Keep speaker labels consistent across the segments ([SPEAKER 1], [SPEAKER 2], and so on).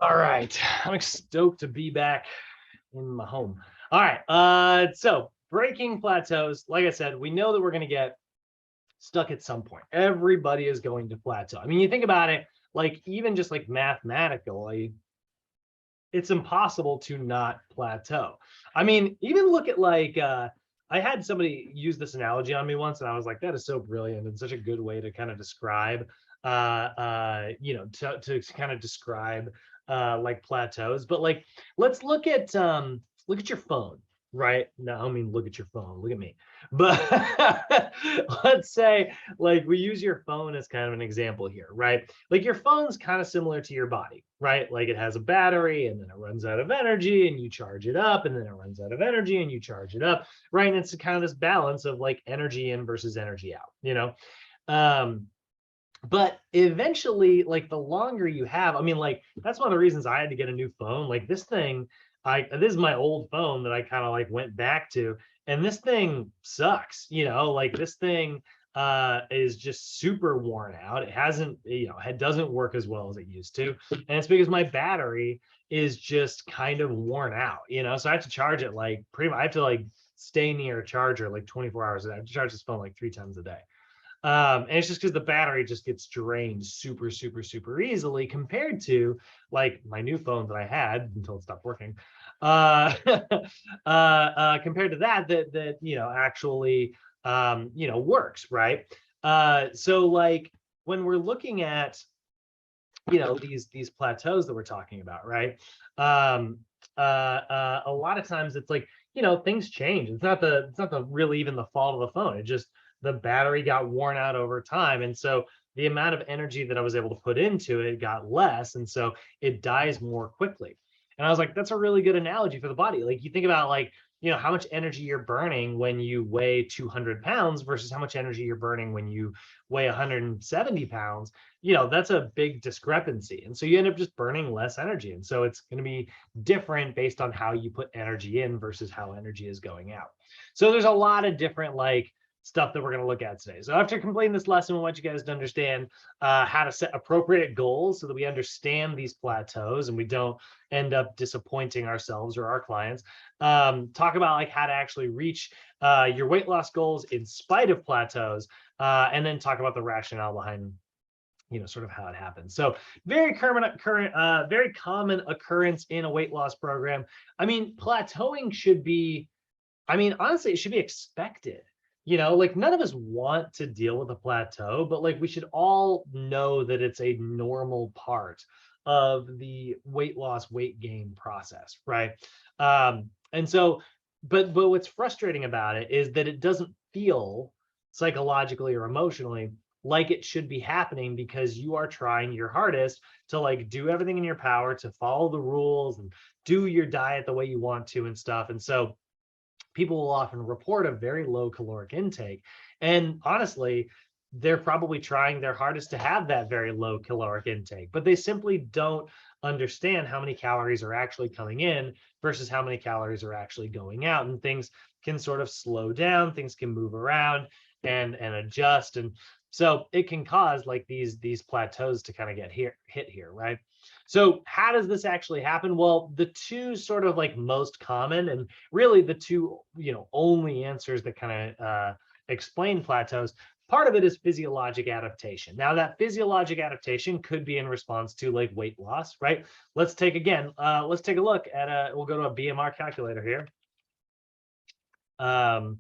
[SPEAKER 1] All right. I'm stoked to be back in my home. All right. So breaking plateaus, like I said, we know that we're going to get stuck at some point. Everybody is going to plateau. I mean, you think about it, like even just like mathematically, it's impossible to not plateau. I mean, even look at like I had somebody use this analogy on me once, and I was like, that is so brilliant and such a good way to kind of describe to kind of describe like plateaus. But like let's look at your phone, right? No, I mean look at your phone, look at me. But let's say like we use your phone as kind of an example here, right? Like your phone's kind of similar to your body, right? Like it has a battery and then it runs out of energy and you charge it up, and then it runs out of energy and you charge it up, right? And it's kind of this balance of like energy in versus energy out, you know? Um, but eventually, like the longer you have, I mean, like that's one of the reasons I had to get a new phone. Like this thing, this is my old phone that I kind of like went back to, and this thing sucks, like this thing is just super worn out. It hasn't, it doesn't work as well as it used to. And it's because my battery is just kind of worn out, so I have to charge it like pretty much, I have to like stay near a charger like 24 hours a day. I have to charge this phone like 3 times a day. And it's just because the battery just gets drained super, super, super easily compared to like my new phone that I had until it stopped working. Uh, Compared to that actually works, right? So like when we're looking at these plateaus that we're talking about, right? A lot of times it's like things change. It's not the really even the fault of the phone. It just the battery got worn out over time, and so the amount of energy that I was able to put into it got less, and so it dies more quickly. And I was like, that's a really good analogy for the body. Like you think about like how much energy you're burning when you weigh 200 pounds versus how much energy you're burning when you weigh 170 pounds. That's a big discrepancy, and so you end up just burning less energy, and so it's going to be different based on how you put energy in versus how energy is going out. So there's a lot of different like stuff that we're going to look at today. So after completing this lesson, we want you guys to understand how to set appropriate goals so that we understand these plateaus and we don't end up disappointing ourselves or our clients. Talk about like how to actually reach your weight loss goals in spite of plateaus, and then talk about the rationale behind sort of how it happens. So very common occurrence in a weight loss program. I mean, plateauing should be, I mean, honestly, it should be expected. Like none of us want to deal with a plateau, but like we should all know that it's a normal part of the weight loss, weight gain process, right? And so, but what's frustrating about it is that it doesn't feel psychologically or emotionally like it should be happening because you are trying your hardest to like do everything in your power to follow the rules and do your diet the way you want to and stuff. And so people will often report a very low caloric intake. And honestly, they're probably trying their hardest to have that very low caloric intake, but they simply don't understand how many calories are actually coming in versus how many calories are actually going out. And things can sort of slow down, things can move around and adjust. And so it can cause like these plateaus to kind of get hit here, right? So how does this actually happen? Well, the two sort of like most common and really the two, only answers that kind of explain plateaus, part of it is physiologic adaptation. Now that physiologic adaptation could be in response to like weight loss, right? Let's take a look at we'll go to a BMR calculator here. And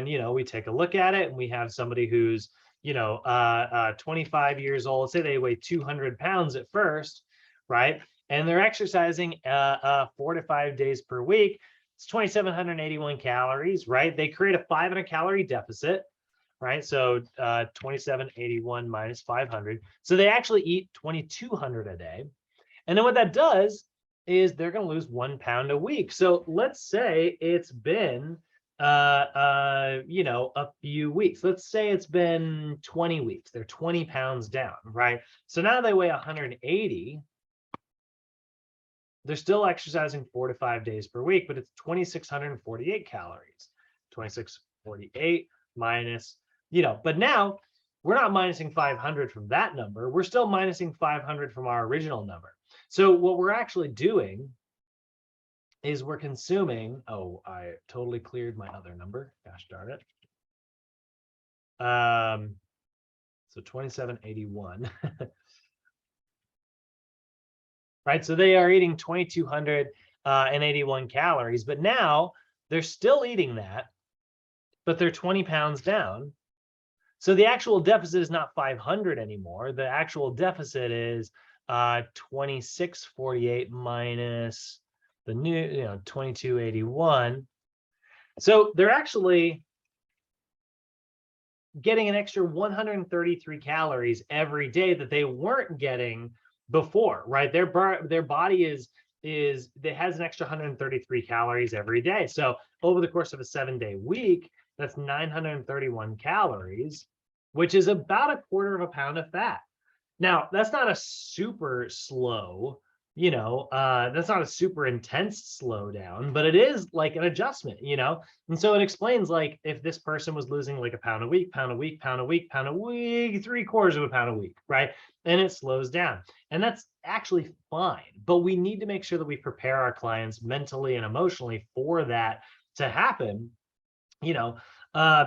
[SPEAKER 1] we take a look at it and we have somebody who's 25 years old. Say they weigh 200 pounds at first, right? And they're exercising 4 to 5 days per week. It's 2,781 calories, right? They create a 500 calorie deficit, right? So 2,781 minus 500. So they actually eat 2,200 a day. And then what that does is they're going to lose 1 pound a week. So let's say it's been a few weeks. Let's say it's been 20 weeks. They're 20 pounds down, right? So now they weigh 180. They're still exercising 4 to 5 days per week, but it's 2,648 calories. 2,648 minus, but now we're not minusing 500 from that number. We're still minusing 500 from our original number. So what we're actually doing is we're consuming, oh, I totally cleared my other number. Gosh darn it. So 2781. Right? So they are eating 2,281 calories, but now they're still eating that, but they're 20 pounds down. So the actual deficit is not 500 anymore. The actual deficit is 2648 minus the new, 2281. So they're actually getting an extra 133 calories every day that they weren't getting before, right? Their body has an extra 133 calories every day. So over the course of a 7-day week, that's 931 calories, which is about a quarter of a pound of fat. Now, that's not a super slow, that's not a super intense slowdown, but it is like an adjustment, And so it explains, like, if this person was losing like a pound a week, pound a week, pound a week, pound a week, 3/4 of a pound a week, right? And it slows down. And that's actually fine. But we need to make sure that we prepare our clients mentally and emotionally for that to happen,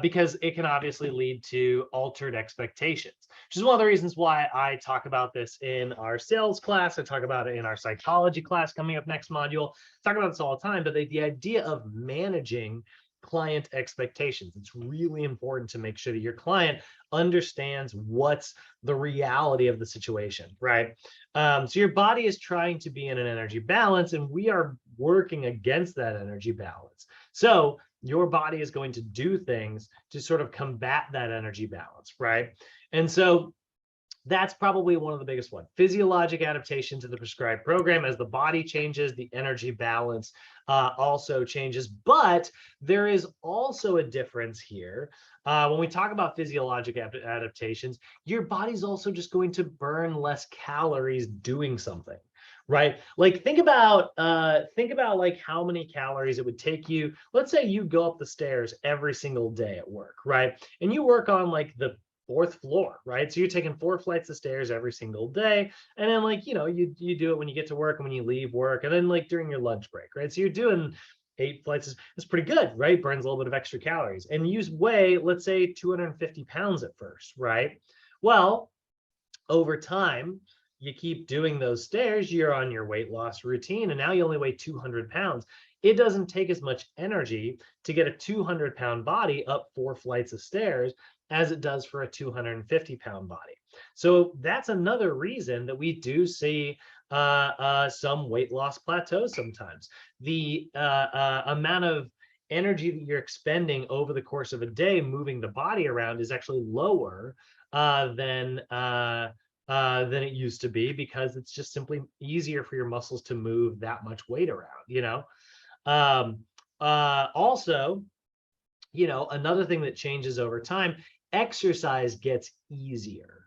[SPEAKER 1] because it can obviously lead to altered expectations, which is one of the reasons why I talk about this in our sales class. I talk about it in our psychology class coming up next module. I talk about this all the time, but the idea of managing client expectations. It's really important to make sure that your client understands what's the reality of the situation, right? So your body is trying to be in an energy balance, and we are working against that energy balance. So your body is going to do things to sort of combat that energy balance, right? And so that's probably one of the biggest ones. Physiologic adaptation to the prescribed program. As the body changes, the energy balance also changes. But there is also a difference here. When we talk about physiologic adaptations, your body's also just going to burn less calories doing something. Right? Like think about like how many calories it would take you. Let's say you go up the stairs every single day at work, right? And you work on like the 4th floor, right? So you're taking 4 flights of stairs every single day. And then like, you do it when you get to work and when you leave work, and then like during your lunch break, right? So you're doing 8 flights. It's pretty good, right? Burns a little bit of extra calories. And you weigh, let's say 250 pounds at first, right? Well, over time, you keep doing those stairs, you're on your weight loss routine, and now you only weigh 200 pounds. It doesn't take as much energy to get a 200-pound body up 4 flights of stairs as it does for a 250-pound body. So that's another reason that we do see some weight loss plateaus sometimes. The amount of energy that you're expending over the course of a day moving the body around is actually lower than it used to be, because it's just simply easier for your muscles to move that much weight around, Also, another thing that changes over time, exercise gets easier.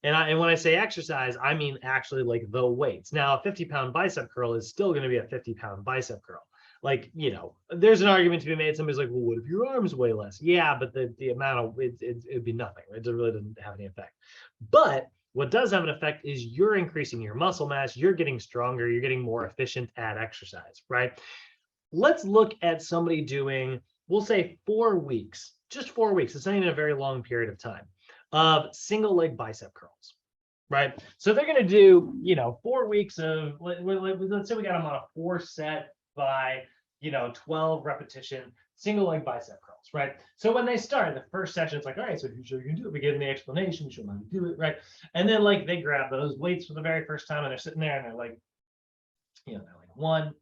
[SPEAKER 1] And when I say exercise, I mean actually like the weights. Now, a 50-pound bicep curl is still going to be a 50-pound bicep curl. Like, there's an argument to be made. Somebody's like, well, what if your arms weigh less? Yeah, but the amount of it'd be nothing. Right? It really doesn't have any effect. But what does have an effect is you're increasing your muscle mass, you're getting stronger, you're getting more efficient at exercise, right? Let's look at somebody doing, we'll say 4 weeks, just 4 weeks. It's not even a very long period of time of single leg bicep curls, right? So they're going to do, 4 weeks of, let's say we got them on a 4-set by, 12 repetition single leg bicep curls, right? So when they start the first session, it's like, all right, so here's how you can do it. We give them the explanation, we show them how to do it, right? And then like they grab those weights for the very first time, and they're sitting there and they're like, they're like 1,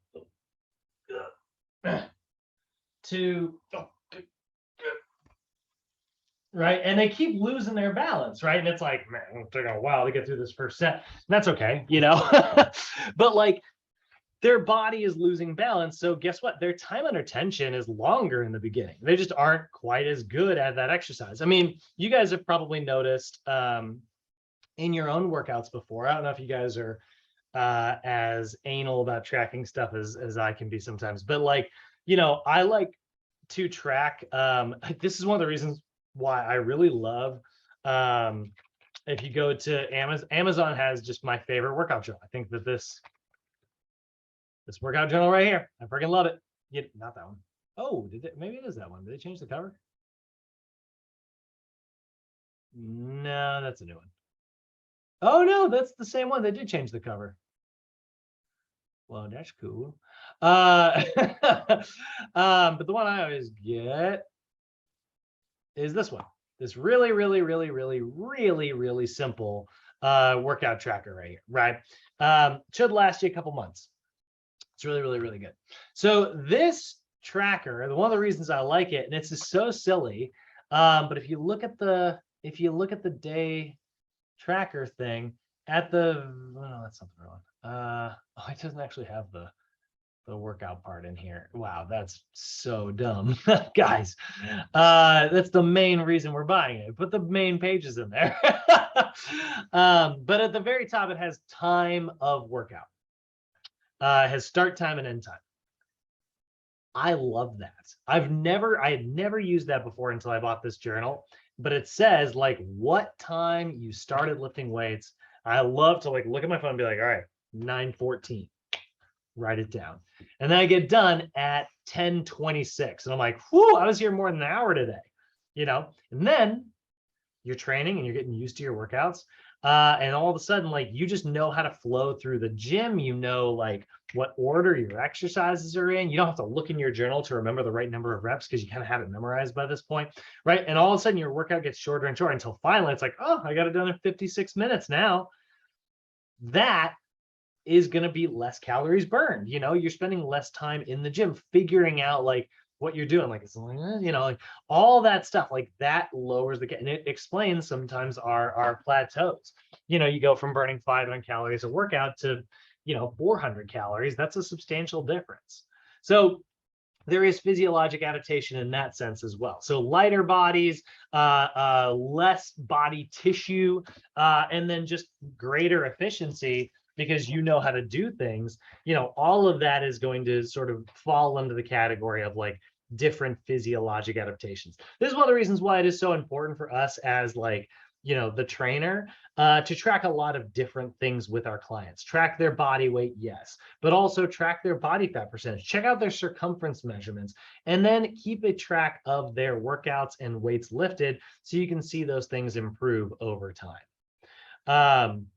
[SPEAKER 1] 2, right? And they keep losing their balance, right? And it's like, man, it'll take a while to get through this first set. And that's okay, but like their body is losing balance. So guess what? Their time under tension is longer in the beginning. They just aren't quite as good at that exercise. I mean, you guys have probably noticed in your own workouts before. I don't know if you guys are as anal about tracking stuff as I can be sometimes, but like, I like to track. This is one of the reasons why I really love If you go to Amazon has just my favorite workout journal. I think that this workout journal right here, I freaking love it. Yeah, not that one. Oh, maybe it is that one. Did they change the cover? No, that's a new one. Oh no, that's the same one. They did change the cover. Well, that's cool. But the one I always get is this one. This really, really, really, really, really, really simple workout tracker right here, right? Should last you a couple months. It's really, really, really good. So this tracker, one of the reasons I like it, and it's just so silly, but if you look at the day tracker thing at the, oh, no, that's something wrong. Oh, it doesn't actually have the workout part in here. Wow, that's so dumb. Guys, that's the main reason we're buying it. Put the main pages in there. But at the very top, it has time of workout. It has start time and end time. I love that. I had never used that before until I bought this journal, but it says like what time you started lifting weights. I love to like look at my phone and be like, all right, 9:14, write it down. And then I get done at 10:26. And I'm like, whoo, I was here more than an hour today, and then you're training and you're getting used to your workouts. And all of a sudden, like you just know how to flow through the gym, like what order your exercises are in. You don't have to look in your journal to remember the right number of reps because you kind of have it memorized by this point, right? And all of a sudden your workout gets shorter and shorter until finally it's like, oh, I got it done in 56 minutes now. That is going to be less calories burned. You're spending less time in the gym figuring out like what you're doing, like it's like all that stuff, like that lowers and it explains sometimes our plateaus. You go from burning 500 calories a workout to 400 calories. That's a substantial difference. So there is physiologic adaptation in that sense as well. So lighter bodies, less body tissue, and then just greater efficiency because you know how to do things. All of that is going to sort of fall under the category of like different physiologic adaptations. This is one of the reasons why it is so important for us as like, the trainer, to track a lot of different things with our clients. Track their body weight, yes, but also track their body fat percentage. Check out their circumference measurements, and then keep a track of their workouts and weights lifted so you can see those things improve over time.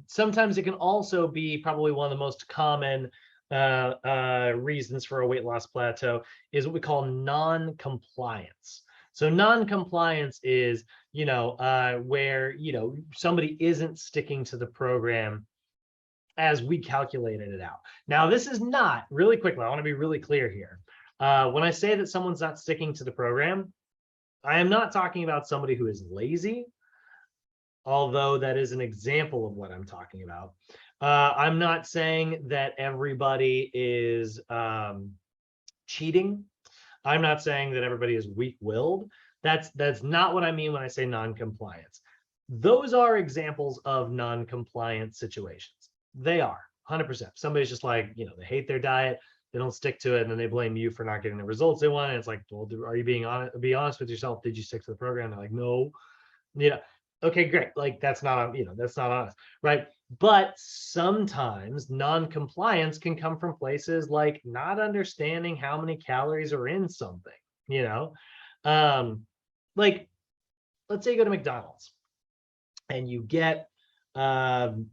[SPEAKER 1] Sometimes it can also be probably one of the most common reasons for a weight loss plateau is what we call non-compliance. So non-compliance is, where, somebody isn't sticking to the program as we calculated it out. Now, this is not, really quickly, I want to be really clear here. When I say that someone's not sticking to the program, I am not talking about somebody who is lazy, although that is an example of what I'm talking about. I'm not saying that everybody is cheating. I'm not saying that everybody is weak-willed. That's not what I mean when I say non-compliance. Those are examples of non-compliant situations. They are 100%. Somebody's just like, they hate their diet, they don't stick to it, and then they blame you for not getting the results they want. And it's like, well, are you being honest? Be honest with yourself. Did you stick to the program? They're like, no. Okay, great. Like that's not, that's not honest, right? But sometimes non-compliance can come from places like not understanding how many calories are in something, like let's say you go to McDonald's and you get an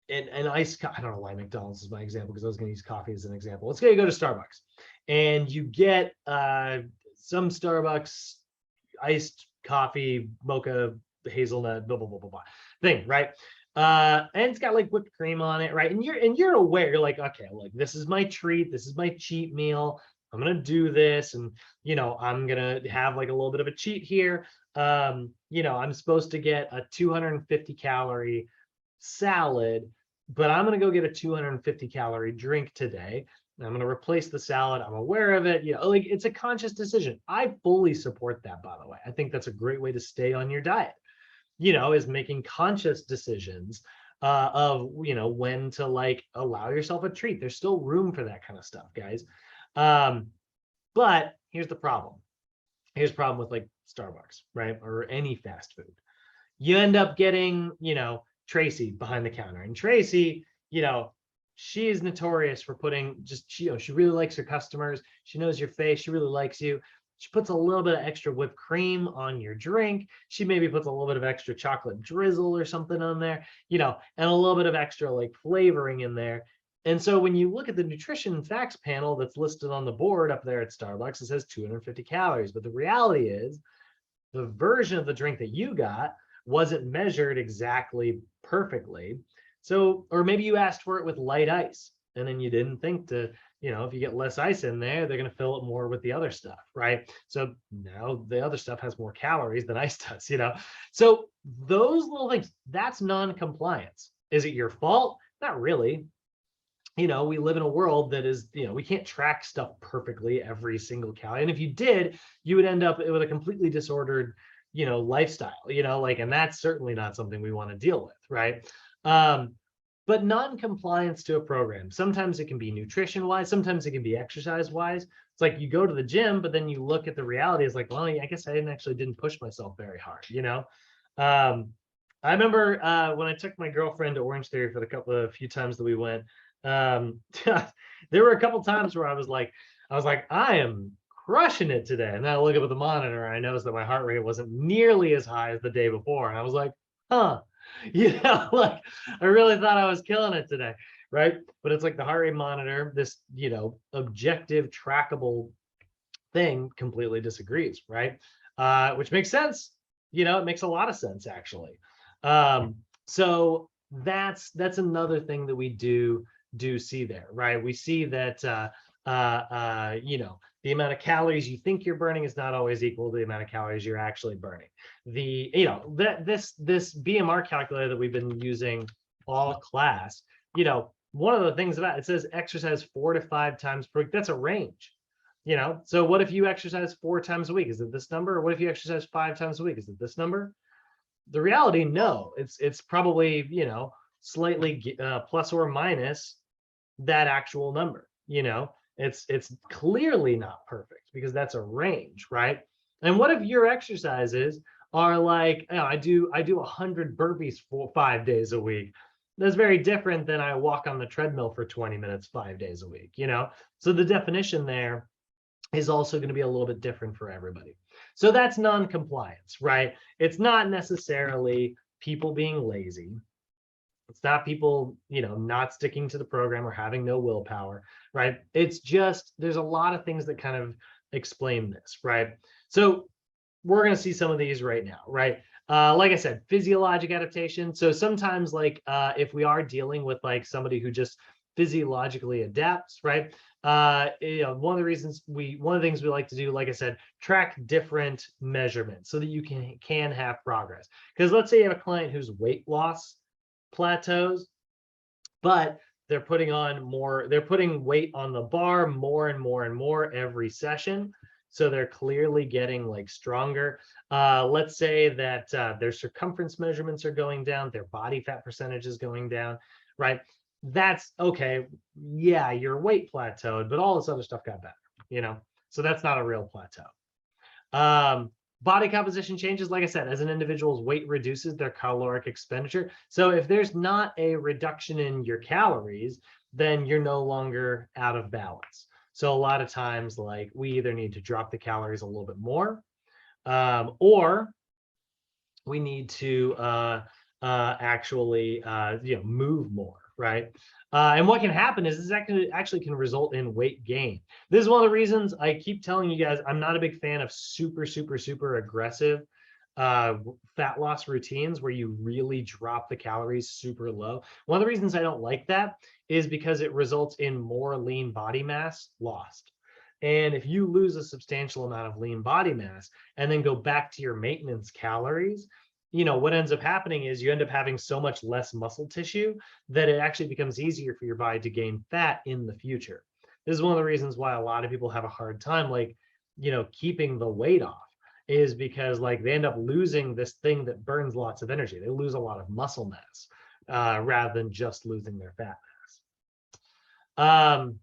[SPEAKER 1] iced I don't know why McDonald's is my example because I was going to use coffee as an example. Let's say you go to Starbucks and you get some Starbucks iced coffee, mocha, hazelnut, blah, blah, blah, blah, blah thing, right? And it's got like whipped cream on it, right? And you're aware, you're like, okay, like this is my treat, this is my cheat meal. I'm gonna do this, and I'm gonna have like a little bit of a cheat here. I'm supposed to get a 250 calorie salad, but I'm gonna go get a 250 calorie drink today. I'm going to replace the salad. I'm aware of it. Like it's a conscious decision. I fully support that, by the way. I think that's a great way to stay on your diet, is making conscious decisions of, when to like allow yourself a treat. There's still room for that kind of stuff, guys. But here's the problem. Here's a problem with like Starbucks, right? Or any fast food. You end up getting, Tracy behind the counter. And Tracy, she is notorious for putting just, she really likes her customers. She knows your face. She really likes you. She puts a little bit of extra whipped cream on your drink. She maybe puts a little bit of extra chocolate drizzle or something on there, and a little bit of extra like flavoring in there. And so when you look at the nutrition facts panel that's listed on the board up there at Starbucks, it says 250 calories. But the reality is the version of the drink that you got wasn't measured exactly perfectly. So, or maybe you asked for it with light ice and then you didn't think to, if you get less ice in there, they're going to fill it more with the other stuff, right? So now the other stuff has more calories than ice does. So those little things, that's non-compliance. Is it your fault? Not really. We live in a world that is, we can't track stuff perfectly every single calorie. And if you did, you would end up with a completely disordered, lifestyle, and that's certainly not something we want to deal with, right? But non-compliance to a program, sometimes it can be nutrition wise, sometimes it can be exercise wise. It's like you go to the gym, but then you look at the reality is like, well, I guess I didn't push myself very hard, I remember when I took my girlfriend to Orange Theory for the few times that we went, there were a couple times where I was like, I am crushing it today. And then I look up at the monitor and I noticed that my heart rate wasn't nearly as high as the day before. And I was like, huh, like I really thought I was killing it today. Right. But it's like the heart rate monitor, this, objective trackable thing completely disagrees. Right. Which makes sense. It makes a lot of sense, actually. So that's another thing that we do see there, right? We see that the amount of calories you think you're burning is not always equal to the amount of calories you're actually burning. This BMR calculator that we've been using all class, one of the things about it says exercise 4 to 5 times per week. That's a range. So what if you exercise 4 times a week? Is it this number? Or what if you exercise 5 times a week? Is it this number? The reality, no, it's probably, slightly plus or minus that actual number. It's clearly not perfect because that's a range, right? And what if your exercises are like, I do 100 burpees for 5 days a week? That's very different than I walk on the treadmill for 20 minutes 5 days a week. So the definition there is also going to be a little bit different for everybody. So that's non-compliance, right? It's not necessarily people being lazy. It's not people, not sticking to the program or having no willpower, right? It's just, there's a lot of things that kind of explain this, right? So we're going to see some of these right now, right? Like I said, physiologic adaptation. So sometimes like if we are dealing with like somebody who just physiologically adapts, right? One of the things we like to do, like I said, track different measurements so that you can have progress. Because let's say you have a client whose weight loss plateaus, but they're putting weight on the bar more and more and more every session. So they're clearly getting like stronger. Let's say that their circumference measurements are going down, their body fat percentage is going down, right? That's okay. Yeah, your weight plateaued, but all this other stuff got better, so that's not a real plateau. Body composition changes, like I said, as an individual's weight reduces their caloric expenditure. So if there's not a reduction in your calories, then you're no longer out of balance. So a lot of times, like, we either need to drop the calories a little bit more, or we need to actually move more, right? And what can happen is this actually can result in weight gain. This is one of the reasons I keep telling you guys I'm not a big fan of super aggressive fat loss routines where you really drop the calories super low. One of the reasons I don't like that is because it results in more lean body mass lost. And if you lose a substantial amount of lean body mass and then go back to your maintenance calories, what ends up happening is you end up having so much less muscle tissue that it actually becomes easier for your body to gain fat in the future. This is one of the reasons why a lot of people have a hard time, like, keeping the weight off, is because like they end up losing this thing that burns lots of energy. They lose a lot of muscle mass rather than just losing their fat mass.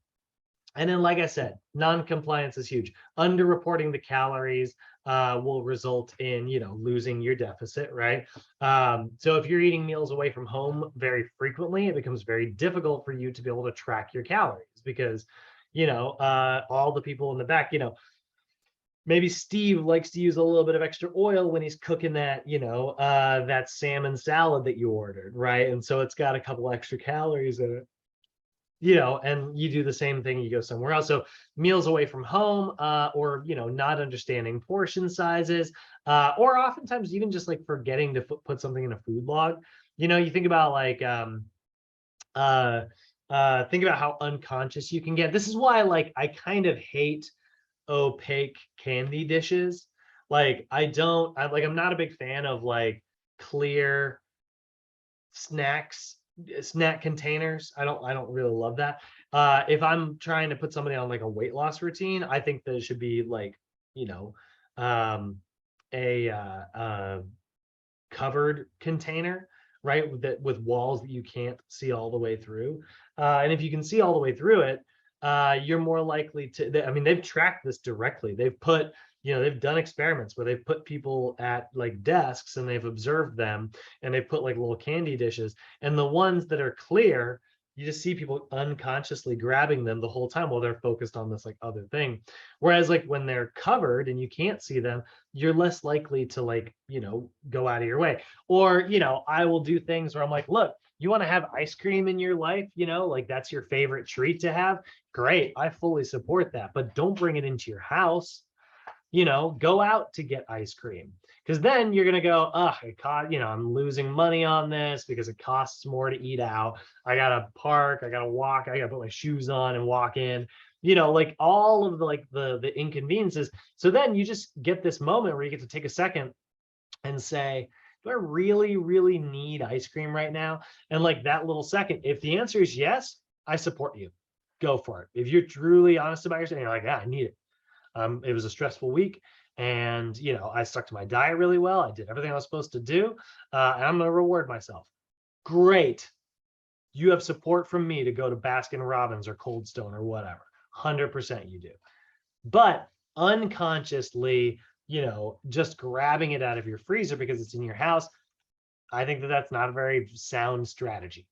[SPEAKER 1] And then, like I said, non-compliance is huge. Underreporting the calories will result in, losing your deficit, right? So if you're eating meals away from home very frequently, it becomes very difficult for you to be able to track your calories because, all the people in the back, maybe Steve likes to use a little bit of extra oil when he's cooking that, that salmon salad that you ordered, right? And so it's got a couple extra calories in it, and you do the same thing, you go somewhere else. So meals away from home, or, not understanding portion sizes, or oftentimes even just like forgetting to put something in a food log. You think about like, uh, think about how unconscious you can get. This is why, like, I kind of hate opaque candy dishes. Like, I'm not a big fan of like clear snacks snack containers. I don't really love that. If I'm trying to put somebody on like a weight loss routine, I think that it should be like, you know, um a covered container, right? With walls that you can't see all the way through. And if you can see all the way through it, you're more likely to. I mean, they've tracked this directly. They've done experiments where they've put people at like desks and they've observed them, and they've put like little candy dishes, and the ones that are clear, you just see people unconsciously grabbing them the whole time while they're focused on this like other thing. Whereas like when they're covered and you can't see them, you're less likely to like, go out of your way. Or, I will do things where I'm like, look, you want to have ice cream in your life, like that's your favorite treat to have. Great. I fully support that, but don't bring it into your house. Go out to get ice cream, because then you're going to go, I'm losing money on this because it costs more to eat out. I got to park, I got to walk, I got to put my shoes on and walk in, like all of the, like the inconveniences. So then you just get this moment where you get to take a second and say, do I really, really need ice cream right now? And like that little second, if the answer is yes, I support you. Go for it. If you're truly honest about yourself, you're like, I need it. It was a stressful week, and I stuck to my diet really well. I did everything I was supposed to do, and I'm going to reward myself. Great. You have support from me to go to Baskin Robbins or Cold Stone or whatever. 100% you do. But unconsciously, just grabbing it out of your freezer because it's in your house, I think that that's not a very sound strategy.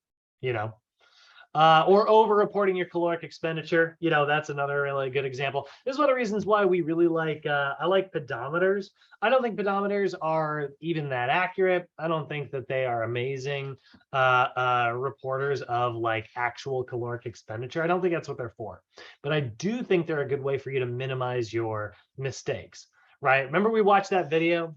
[SPEAKER 1] Or over-reporting your caloric expenditure. That's another really good example. This is one of the reasons why we really like, I like pedometers. I don't think pedometers are even that accurate. I don't think that they are amazing reporters of like actual caloric expenditure. I don't think that's what they're for. But I do think they're a good way for you to minimize your mistakes, right? Remember we watched that video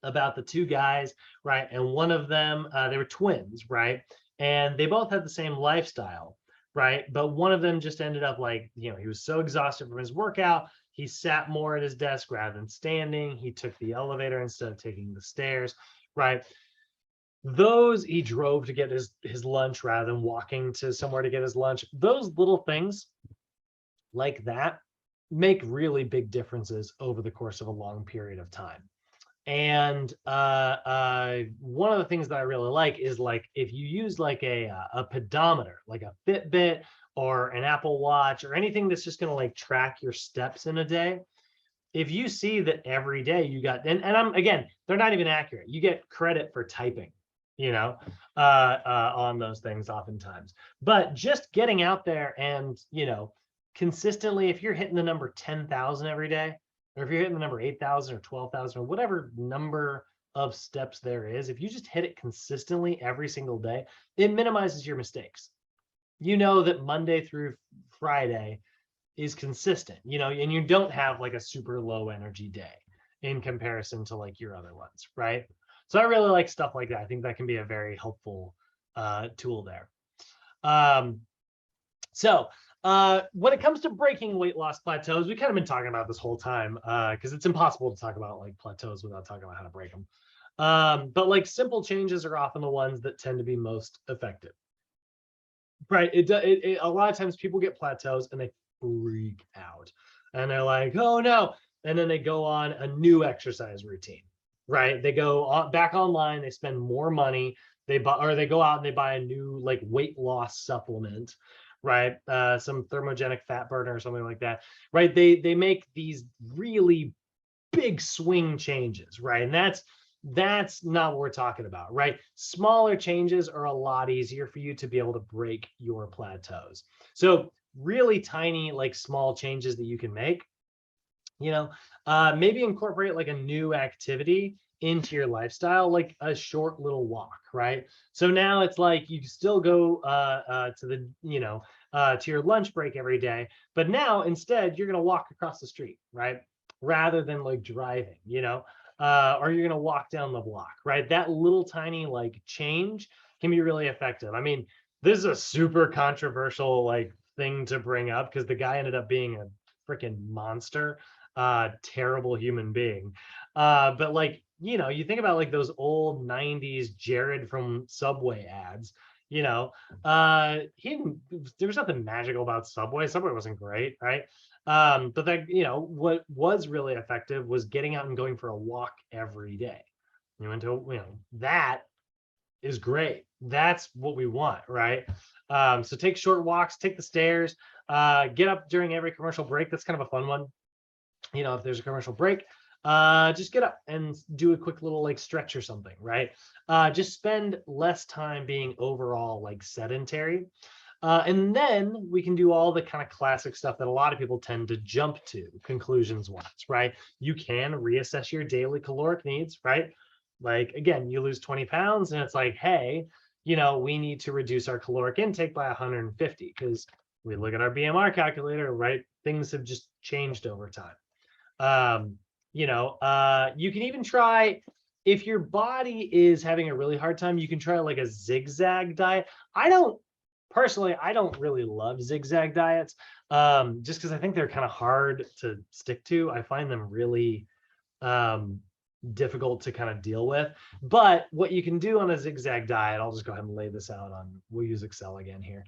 [SPEAKER 1] about the two guys, right? And one of them, they were twins, right? And they both had the same lifestyle, right? But one of them just ended up like, he was so exhausted from his workout, he sat more at his desk rather than standing. He took the elevator instead of taking the stairs, right? Those, he drove to get his lunch rather than walking to somewhere to get his lunch. Those little things like that make really big differences over the course of a long period of time. And one of the things that I really like is like if you use like a pedometer, like a Fitbit or an Apple Watch or anything that's just going to like track your steps in a day. If you see that every day you got, and I'm again, they're not even accurate. You get credit for typing, on those things oftentimes. But just getting out there and consistently, if you're hitting the number 10,000 every day, or if you're hitting the number 8,000 or 12,000 or whatever number of steps there is, if you just hit it consistently every single day, it minimizes your mistakes. That Monday through Friday is consistent, and you don't have like a super low energy day in comparison to like your other ones, right? So I really like stuff like that. I think that can be a very helpful tool there. So when it comes to breaking weight loss plateaus, we kind of been talking about this whole time because it's impossible to talk about like plateaus without talking about how to break them. But like simple changes are often the ones that tend to be most effective, right? A lot of times people get plateaus and they freak out and they're like, oh no. And then they go on a new exercise routine, right? They go back online, they spend more money, they go out and they buy a new like weight loss supplement, right? Some thermogenic fat burner or something like that, right? They make these really big swing changes, right? And that's not what we're talking about, right? Smaller changes are a lot easier for you to be able to break your plateaus. So really tiny, like small changes that you can make, you know, maybe incorporate like a new activity into your lifestyle, like a short little walk, right? So now it's like you still go to the, to your lunch break every day, but now instead you're going to walk across the street, right? Rather than like driving, or you're going to walk down the block, right? That little tiny like change can be really effective. I mean, this is a super controversial like thing to bring up because the guy ended up being a freaking monster, terrible human being. But like, you think about like those old 90s Jared from Subway ads, he didn't, there was nothing magical about Subway. Subway wasn't great, right? But that, what was really effective was getting out and going for a walk every day. You went to, that is great. That's what we want, right? So take short walks, take the stairs, get up during every commercial break. That's kind of a fun one. If there's a commercial break, just get up and do a quick little like stretch or something, right? Just spend less time being overall like sedentary. And then we can do all the kind of classic stuff that a lot of people tend to jump to conclusions wise, right? You can reassess your daily caloric needs, right? Like, again, you lose 20 pounds and it's like, hey, we need to reduce our caloric intake by 150 because we look at our BMR calculator, right? Things have just changed over time. You can even try, if your body is having a really hard time, you can try like a zigzag diet. I don't really love zigzag diets, just because I think they're kind of hard to stick to. I find them really difficult to kind of deal with. But what you can do on a zigzag diet, I'll just go ahead and lay this out on, we'll use Excel again here.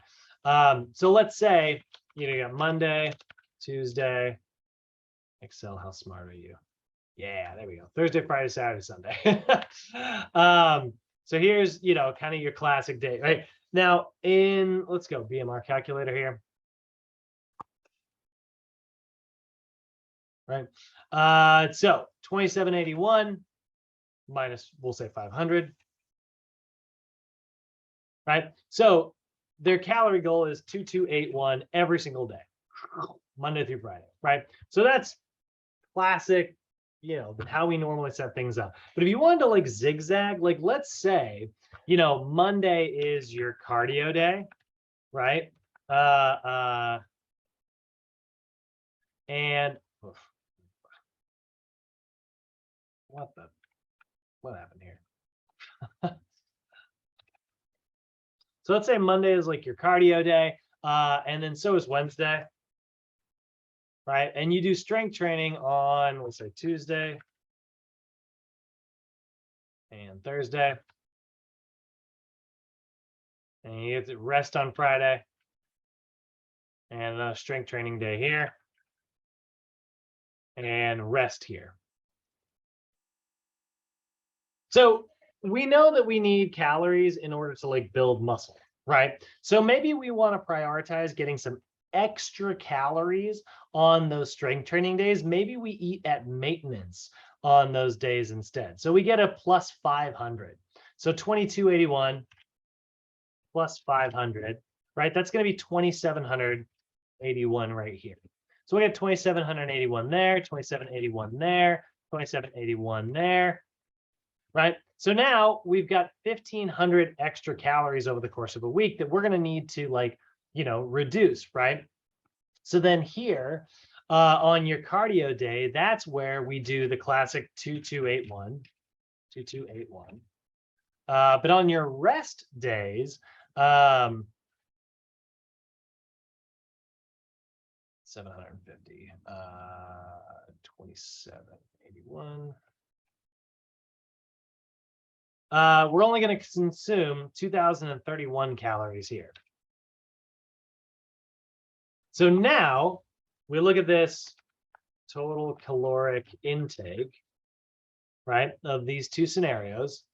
[SPEAKER 1] So let's say, you got Monday, Tuesday, Excel, how smart are you? Yeah, there we go. Thursday, Friday, Saturday, Sunday. So here's, kind of your classic day, right? Now let's go BMR calculator here. Right. So 2781 minus, we'll say 500. Right. So their calorie goal is 2281 every single day, Monday through Friday. Right. So that's classic, how we normally set things up. But if you wanted to like zigzag, like let's say, Monday is your cardio day, right? And oof, what happened here? So let's say Monday is like your cardio day, and then so is Wednesday, right? And you do strength training on, let's say Tuesday and Thursday, and you get to rest on Friday, and a strength training day here, and rest here. So we know that we need calories in order to like build muscle, right? So maybe we want to prioritize getting some extra calories on those strength training days. Maybe we eat at maintenance on those days instead. So we get a plus 500. So 2281 plus 500, right? That's going to be 2781 right here. So we get 2781 there, 2781 there, 2781 there. Right. So now we've got 1,500 extra calories over the course of a week that we're going to need to reduce. Right. So then here on your cardio day, that's where we do the classic 2281, 2281. But on your rest days, 750, 2781. We're only going to consume 2,031 calories here. So now we look at this total caloric intake, right, of these two scenarios.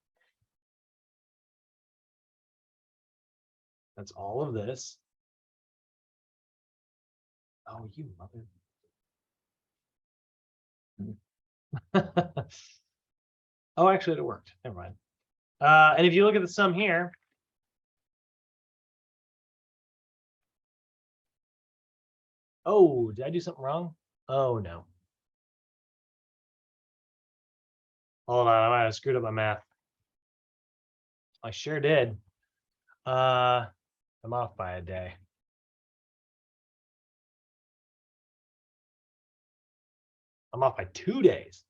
[SPEAKER 1] That's all of this. Oh, you mother. Oh, actually, it worked. Never mind. And if you look at the sum here, oh, did I do something wrong? Oh no. Hold on, I might have screwed up my math. I sure did. I'm off by a day. I'm off by 2 days.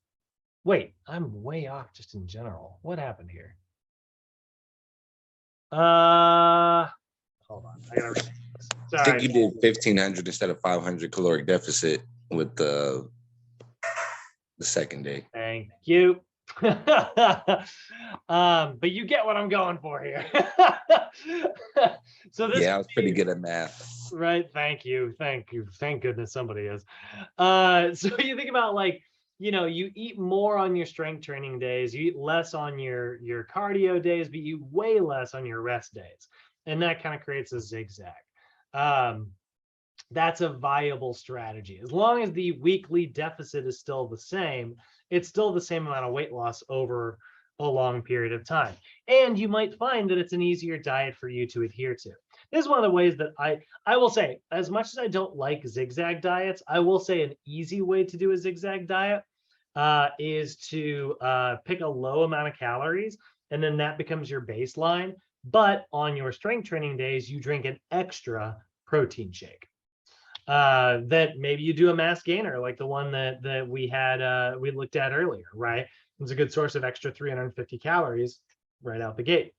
[SPEAKER 1] Wait, I'm way off just in general. What happened here? Hold on. I gotta remake this.
[SPEAKER 2] I think you
[SPEAKER 1] Sorry.
[SPEAKER 2] did 1,500 instead of 500 caloric deficit with the second day.
[SPEAKER 1] Thank you. But you get what I'm going for here. So this,
[SPEAKER 2] Yeah, I was pretty good at math.
[SPEAKER 1] right? Thank you. Thank you. Thank goodness somebody is. So you think about, like, you know, you eat more on your strength training days, you eat less on your cardio days, but you way less on your rest days. And that kind of creates a zigzag. Um, that's a viable strategy. As long as the weekly deficit is still the same, it's still the same amount of weight loss over a long period of time. And you might find that it's an easier diet for you to adhere to. This is one of the ways that I will say, as much as I don't like zigzag diets, I will say an easy way to do a zigzag diet is to pick a low amount of calories, and then that becomes your baseline. But on your strength training days, you drink an extra protein shake. That maybe you do a mass gainer like the one that we looked at earlier, right? It's a good source of extra 350 calories right out the gate.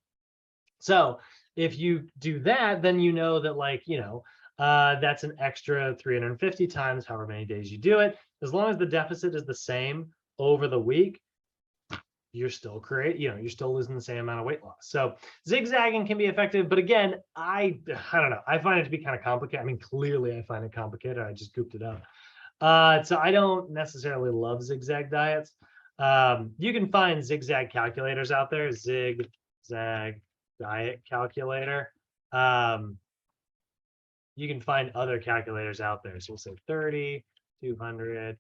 [SPEAKER 1] So if you do that, then you know that, like, you know, that's an extra 350 times however many days you do it. As long as the deficit is the same over the week, you're still you're still losing the same amount of weight loss. So zigzagging can be effective, but again, I don't know. I find it to be kind of complicated. I mean, clearly I find it complicated. I just gooped it up. So I don't necessarily love zigzag diets. You can find zigzag calculators out there, zigzag diet calculator. You can find other calculators out there. So we'll say 30, 200,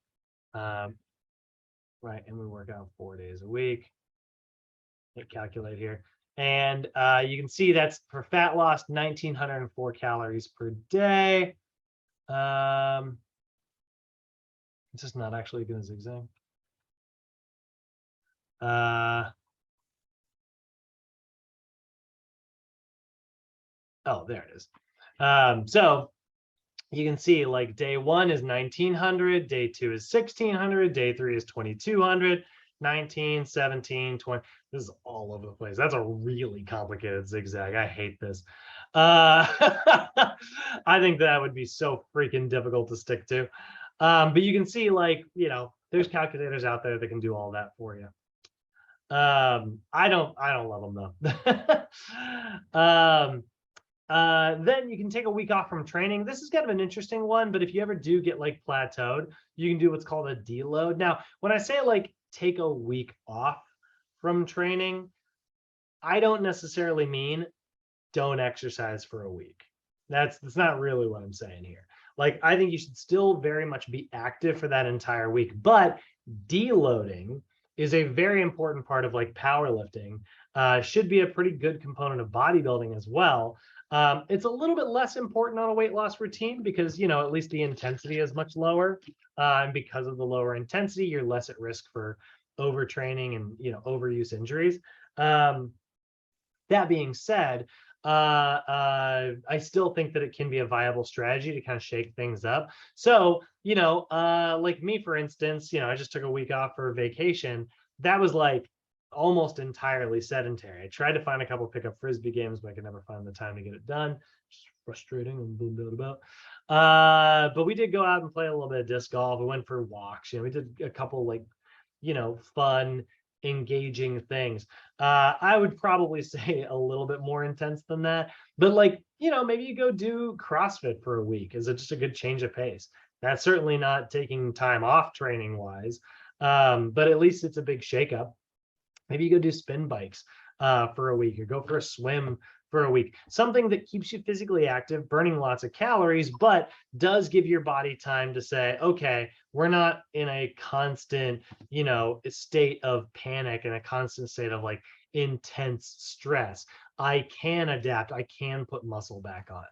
[SPEAKER 1] right? And we work out 4 days a week. Hit calculate here. And you can see that's for fat loss, 1,904 calories per day. It's just not actually going to zigzag. Oh, there it is. So you can see, like, day 1 is 1,900, day 2 is 1,600, day 3 is 2,200, 19, 17, 20. This is all over the place. That's a really complicated zigzag. I hate this. I think that would be so freaking difficult to stick to. But you can see, like, you know, there's calculators out there that can do all that for you. I don't love them though. Then you can take a week off from training. This is kind of an interesting one, but if you ever do get, like, plateaued, you can do what's called a deload. Now, when I say, like, take a week off from training, I don't necessarily mean don't exercise for a week. That's not really what I'm saying here. Like, I think you should still very much be active for that entire week, but deloading is a very important part of, like, powerlifting. Should be a pretty good component of bodybuilding as well. It's a little bit less important on a weight loss routine because, you know, at least the intensity is much lower. And because of the lower intensity, you're less at risk for overtraining and, you know, overuse injuries. That being said, I still think that it can be a viable strategy to kind of shake things up. So, you know, like me, for instance, you know, I just took a week off for vacation. That was, like, almost entirely sedentary. I tried to find a couple pickup frisbee games, but I could never find the time to get it done. Just frustrating and bummed out about. But we did go out and play a little bit of disc golf. We went for walks. You know, we did a couple, like, you know, fun, engaging things. I would probably say a little bit more intense than that, but, like, you know, maybe you go do CrossFit for a week. Is it just a good change of pace? That's certainly not taking time off training wise, but at least it's a big shakeup. Maybe you go do spin bikes for a week, or go for a swim for a week. Something that keeps you physically active, burning lots of calories, but does give your body time to say, okay, we're not in a constant, state of panic and a constant state of like intense stress. I can adapt. I can put muscle back on.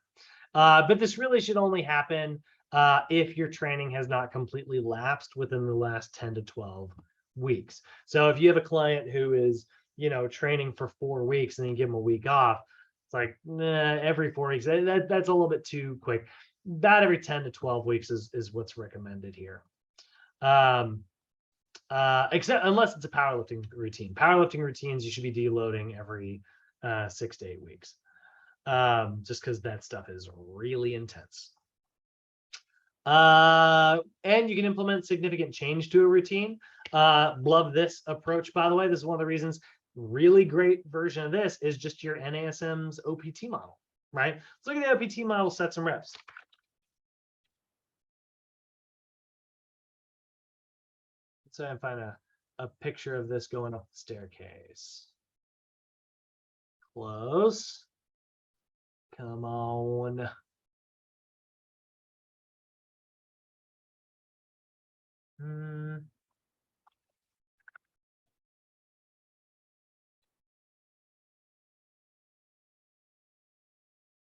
[SPEAKER 1] But this really should only happen if your training has not completely lapsed within the last 10 to 12 weeks. So if you have a client who is, training for 4 weeks and then you give them a week off, it's like every 4 weeks. That's a little bit too quick. About every 10 to 12 weeks is what's recommended here. Except unless it's a powerlifting routine. Powerlifting routines, you should be deloading every 6 to 8 weeks. Just because that stuff is really intense. And you can implement significant change to a routine. Love this approach, by the way. This is one of the reasons. Really great version of this is just your NASM's OPT model, right? Let's look at the OPT model sets and reps. Let's try and find a picture of this going up the staircase. Close. Come on.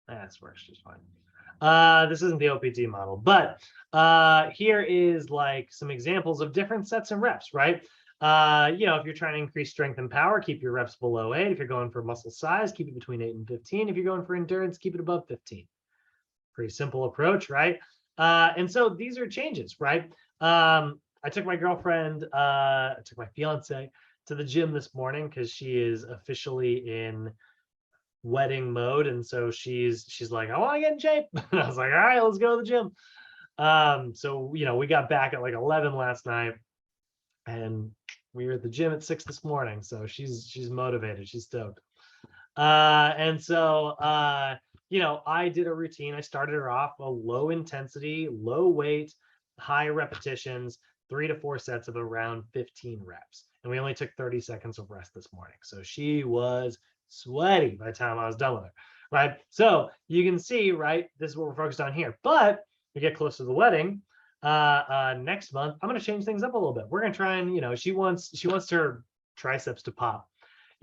[SPEAKER 1] That's works just fine. This isn't the OPT model, but here is like some examples of different sets and reps, right? If you're trying to increase strength and power, keep your reps below 8. If you're going for muscle size, keep it between 8 and 15. If you're going for endurance, keep it above 15. Pretty simple approach, right? And so these are changes, right? I took my girlfriend, I took my fiance to the gym this morning because she is officially in wedding mode, and so she's like, I want to get in shape. And I was like, all right, let's go to the gym. So we got back at like 11 last night, and we were at the gym at 6 this morning. So she's motivated, she's stoked. And so I did a routine. I started her off a low intensity, low weight, high repetitions, 3 to 4 sets of around 15 reps. And we only took 30 seconds of rest this morning. So she was sweaty by the time I was done with her, right? So you can see, right, this is what we're focused on here. But we get close to the wedding next month. I'm going to change things up a little bit. We're going to try and, she wants her triceps to pop.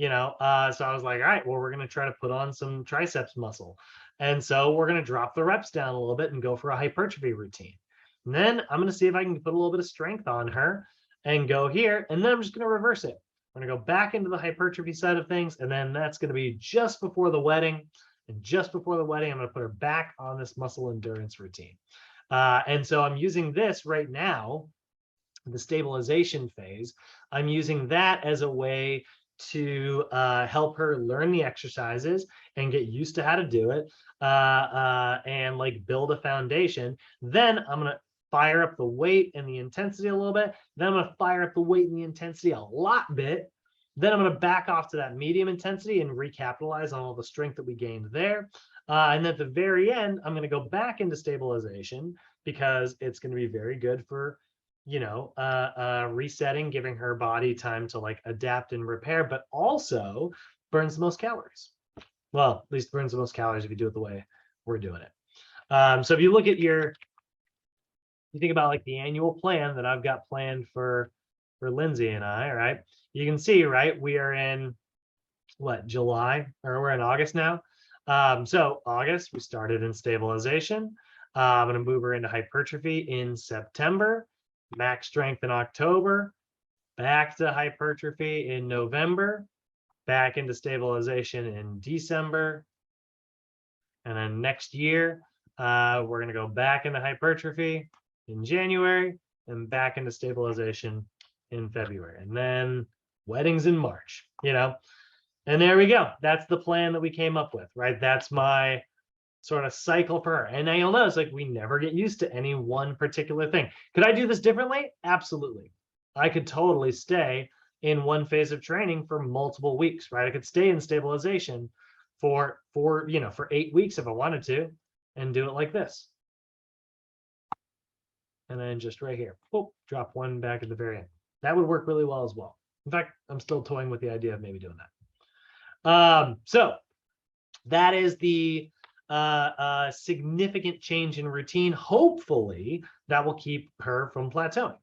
[SPEAKER 1] So I was like, all right, well, we're going to try to put on some triceps muscle. And so we're going to drop the reps down a little bit and go for a hypertrophy routine. And then I'm going to see if I can put a little bit of strength on her and go here. And then I'm just going to reverse it. I'm going to go back into the hypertrophy side of things. And then that's going to be just before the wedding. And just before the wedding, I'm going to put her back on this muscle endurance routine. And so I'm using this right now, the stabilization phase. I'm using that as a way to help her learn the exercises and get used to how to do it and like build a foundation. Then I'm going to fire up the weight and the intensity a little bit. Then I'm going to fire up the weight and the intensity a lot bit. Then I'm going to back off to that medium intensity and recapitalize on all the strength that we gained there. And at the very end, I'm going to go back into stabilization because it's going to be very good for resetting, giving her body time to like adapt and repair, but also burns the most calories. Well, at least burns the most calories if you do it the way we're doing it. So if you look at you think about like the annual plan that I've got planned for Lindsay and I, right? You can see, right, we are in July, or we're in August now. So August, we started in stabilization. I'm going to move her into hypertrophy in September. Max strength in October, back to hypertrophy in November, back into stabilization in December. And then next year, we're going to go back into hypertrophy in January and back into stabilization in February. And then weddings in March, and there we go. That's the plan that we came up with, right? That's my sort of cycle for her. And you'll notice like we never get used to any one particular thing. Could I do this differently? Absolutely. I could totally stay in one phase of training for multiple weeks, right? I could stay in stabilization for 8 weeks if I wanted to and do it like this. And then just right here, drop one back at the very end. That would work really well as well. In fact, I'm still toying with the idea of maybe doing that. So that is the significant change in routine. Hopefully that will keep her from plateauing,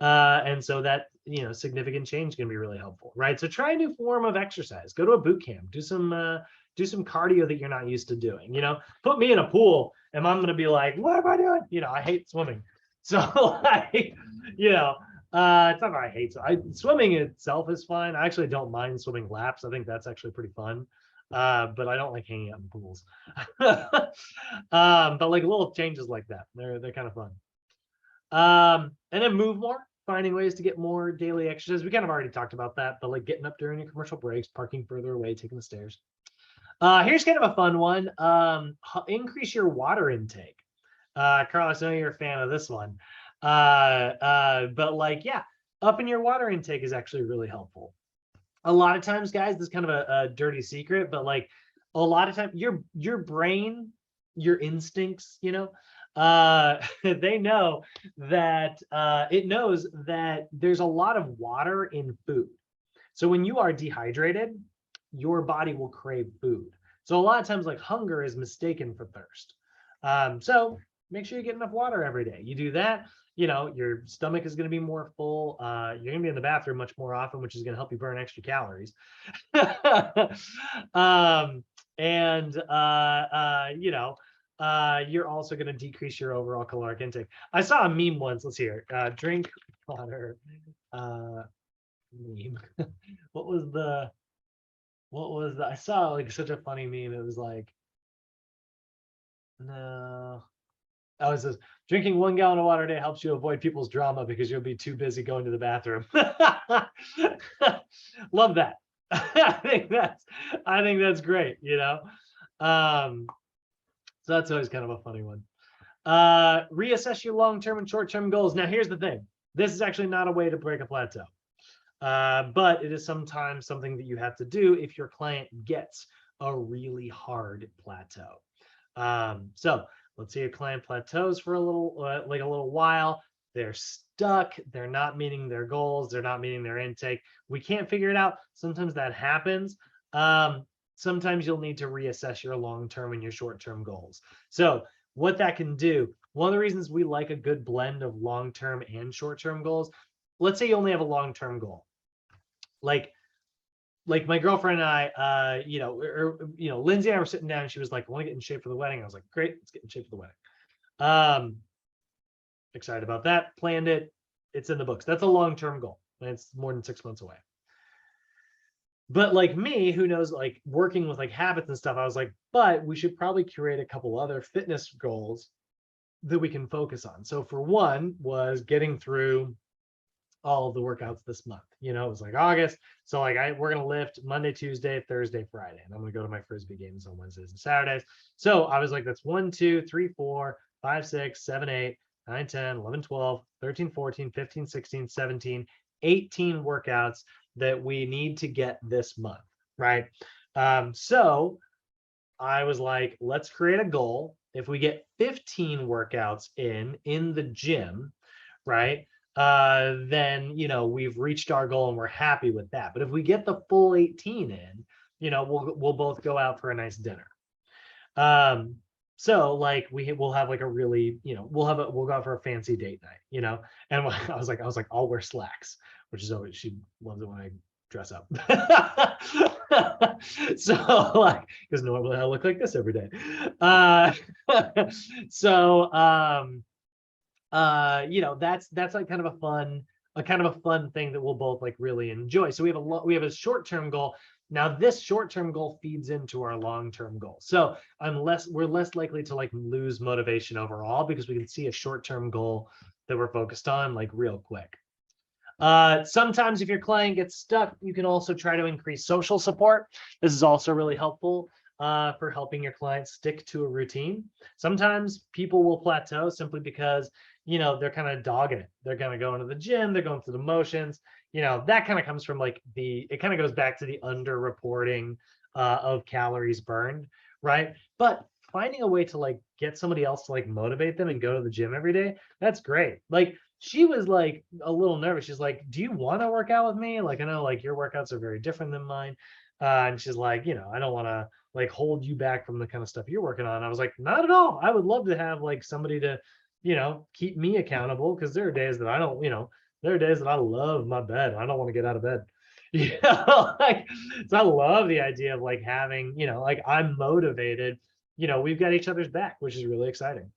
[SPEAKER 1] and so that, significant change can be really helpful, right? So try a new form of exercise, go to a boot camp, do some cardio that you're not used to doing, put me in a pool and I'm going to be like, what am I doing? I hate swimming. So like, it's not that I hate swimming itself is fine. I actually don't mind swimming laps. I think that's actually pretty fun. But I don't like hanging out in pools. But like little changes like that, they're kind of fun. And then move more, finding ways to get more daily exercise. We kind of already talked about that, but like getting up during your commercial breaks, parking further away, taking the stairs. Here's kind of a fun one. Increase your water intake. Carlos, I know you're a fan of this one. But like, yeah, upping your water intake is actually really helpful. A lot of times, guys, this is kind of a dirty secret, but like a lot of times your brain, your instincts, they know that it knows that there's a lot of water in food. So when you are dehydrated, your body will crave food. So a lot of times, like, hunger is mistaken for thirst. So make sure you get enough water every day. You do that, your stomach is going to be more full. You're going to be in the bathroom much more often, which is going to help you burn extra calories. And you're also going to decrease your overall caloric intake. I saw a meme once. Let's hear. Drink water. Meme. What was the? I saw like such a funny meme. It was like, no. Oh, it says drinking 1 gallon of water a day helps you avoid people's drama because you'll be too busy going to the bathroom. Love that. I think that's great, So that's always kind of a funny one. Reassess your long-term and short-term goals. Now, here's the thing. This is actually not a way to break a plateau. But it is sometimes something that you have to do if your client gets a really hard plateau. So let's say a client plateaus for a little while. They're stuck. They're not meeting their goals. They're not meeting their intake. We can't figure it out. Sometimes that happens. Sometimes you'll need to reassess your long-term and your short-term goals. So what that can do, one of the reasons we like a good blend of long-term and short-term goals, let's say you only have a long-term goal. Like my girlfriend and I, Lindsay and I were sitting down and she was like, I want to get in shape for the wedding. I was like, great, let's get in shape for the wedding. Excited about that, planned it. It's in the books. That's a long-term goal. And it's more than 6 months away. But like me, who knows, like working with like habits and stuff, I was like, but we should probably curate a couple other fitness goals that we can focus on. So for one was getting through all of the workouts this month. It was like August. So like we're going to lift Monday, Tuesday, Thursday, Friday. And I'm going to go to my Frisbee games on Wednesdays and Saturdays. So I was like, that's 1, 2, 3, 4, 5, 6, 7, 8, 9, 10, 11, 12, 13, 14, 15, 16, 17, 18 workouts that we need to get this month. Right. So I was like, let's create a goal. If we get 15 workouts in the gym, right, then we've reached our goal and we're happy with that. But if we get the full 18 in, we'll both go out for a nice dinner. So like we'll have like a really, we'll go out for a fancy date night, and I was like, I'll wear slacks, which is always, she loves it when I dress up. So like, because normally I look like this every day. So that's like kind of a fun thing that we'll both like really enjoy. So we have a short-term goal. Now this short-term goal feeds into our long-term goal. So we're less likely to like lose motivation overall because we can see a short-term goal that we're focused on like real quick. Sometimes if your client gets stuck, you can also try to increase social support. This is also really helpful for helping your clients stick to a routine. Sometimes people will plateau simply because, they're kind of dogging it. They're going to go into the gym, they're going through the motions, that kind of comes from like it kind of goes back to the underreporting of calories burned, right? But finding a way to like get somebody else to like motivate them and go to the gym every day, that's great. Like she was like a little nervous. She's like, do you want to work out with me? Like, I know like your workouts are very different than mine. And she's like, I don't want to like hold you back from the kind of stuff you're working on. I was like, not at all. I would love to have like somebody to, keep me accountable, because there are days that I don't, there are days that I love my bed. I don't want to get out of bed. Like, so I love the idea of like having, like I'm motivated, we've got each other's back, which is really exciting.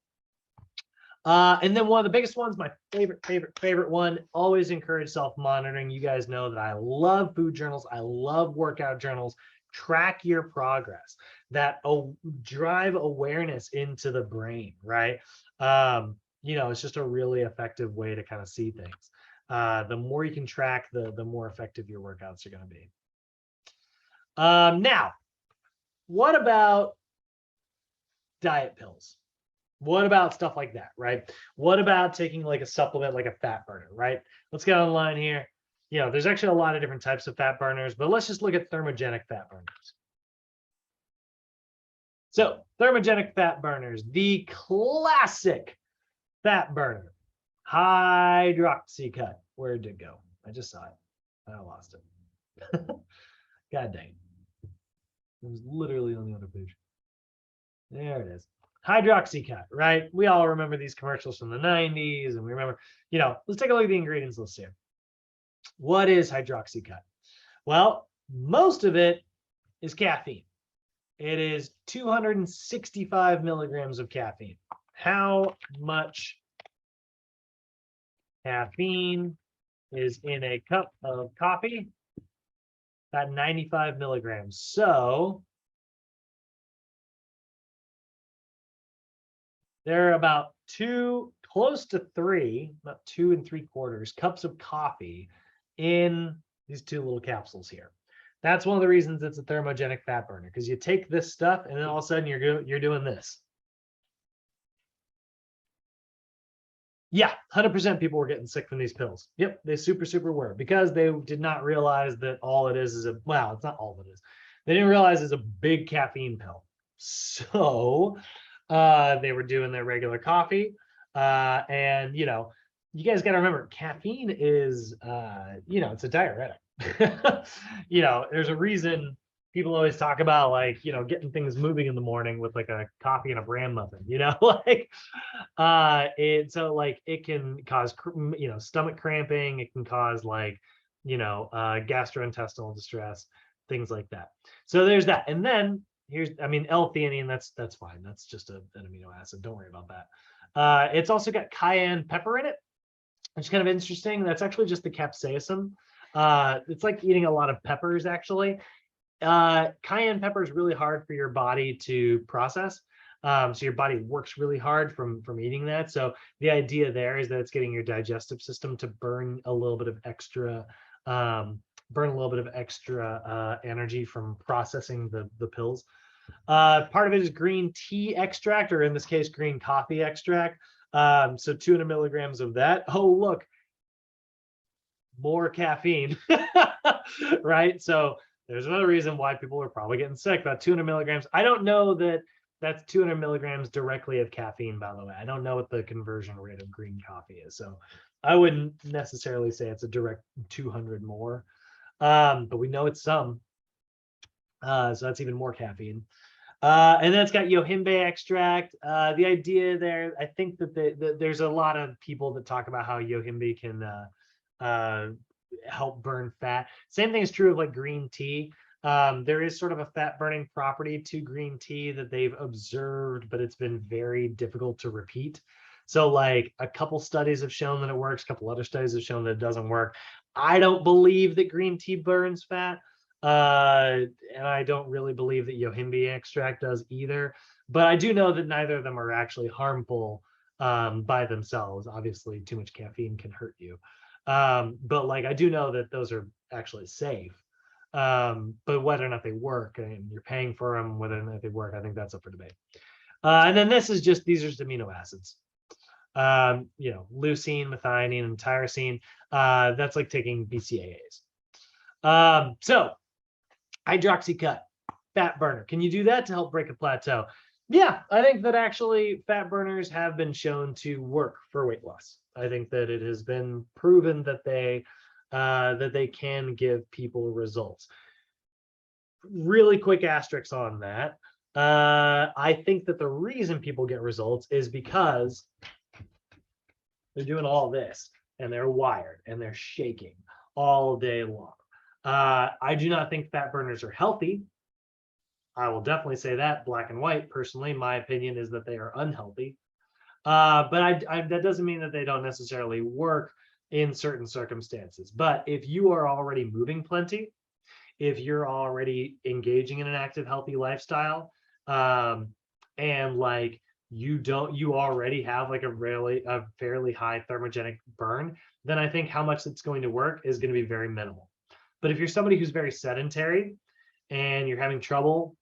[SPEAKER 1] And then one of the biggest ones, my favorite one, always encourage self-monitoring. You guys know that I love food journals. I love workout journals. Track your progress. That drive awareness into the brain, right? It's just a really effective way to kind of see things. The more you can track, the more effective your workouts are going to be. Now, what about diet pills? What about stuff like that, right? What about taking like a supplement, like a fat burner, right? Let's get online here. There's actually a lot of different types of fat burners, but let's just look at thermogenic fat burners. So thermogenic fat burners, the classic fat burner, hydroxycut. Where'd it go? I just saw it. I lost it. God dang. It was literally on the other page. There it is. Hydroxycut, right? We all remember these commercials from the 90s, and we remember, let's take a look at the ingredients list here. What is hydroxycut? Well, most of it is caffeine. It is 265 milligrams of caffeine. How much caffeine is in a cup of coffee? About 95 milligrams. So there are about close to three, about 2 3/4 cups of coffee in these two little capsules here. That's one of the reasons it's a thermogenic fat burner, because you take this stuff and then all of a sudden you're doing this. Yeah, 100% people were getting sick from these pills. Yep, they super were, because they did not realize that all it is well, it's not all it is. They didn't realize it's a big caffeine pill. So they were doing their regular coffee. And, you guys got to remember, caffeine is, it's a diuretic. There's a reason people always talk about like, getting things moving in the morning with like a coffee and a bran muffin, like, it can cause, stomach cramping. It can cause like, gastrointestinal distress, things like that. So there's that. And then L-theanine, that's fine. That's just an amino acid. Don't worry about that. It's also got cayenne pepper in it, which is kind of interesting. That's actually just the capsaicin. It's like eating a lot of peppers, actually. Cayenne pepper is really hard for your body to process. So your body works really hard from eating that. So the idea there is that it's getting your digestive system to burn a little bit of extra energy from processing the pills. Part of it is green tea extract, or in this case, green coffee extract. So 200 milligrams of that. Oh, look, more caffeine, right? So there's another reason why people are probably getting sick. About 200 milligrams. I don't know that that's 200 milligrams directly of caffeine, by the way. I don't know what the conversion rate of green coffee is. So I wouldn't necessarily say it's a direct 200 more, but we know it's some. So that's even more caffeine. And then it's got yohimbe extract. The idea there, I think that there's a lot of people that talk about how yohimbe can help burn fat. Same thing is true of like green tea. There is sort of a fat burning property to green tea that they've observed, but it's been very difficult to repeat. So like a couple studies have shown that it works, a couple other studies have shown that it doesn't work. I don't believe that green tea burns fat. And I don't really believe that yohimbe extract does either, but I do know that neither of them are actually harmful by themselves. Obviously, too much caffeine can hurt you. But like I do know that those are actually safe. But whether or not they work, and you're paying for them, whether or not they work, I think that's up for debate. And then these are just amino acids. Leucine, methionine, and tyrosine. That's like taking BCAAs. So hydroxycut, fat burner. Can you do that to help break a plateau? Yeah, I think that actually fat burners have been shown to work for weight loss. I think that it has been proven that they can give people results. really quick asterisks on that. I think that the reason people get results is because they're doing all this and they're wired and they're shaking all day long. I do not think fat burners are healthy. I will definitely say that, black and white. Personally, my opinion is that they are unhealthy. But that doesn't mean that they don't necessarily work in certain circumstances. But if you are already moving plenty, if you're already engaging in an active, healthy lifestyle, and like you already have like a fairly high thermogenic burn, then I think how much it's going to work is going to be very minimal. But if you're somebody who's very sedentary and you're having trouble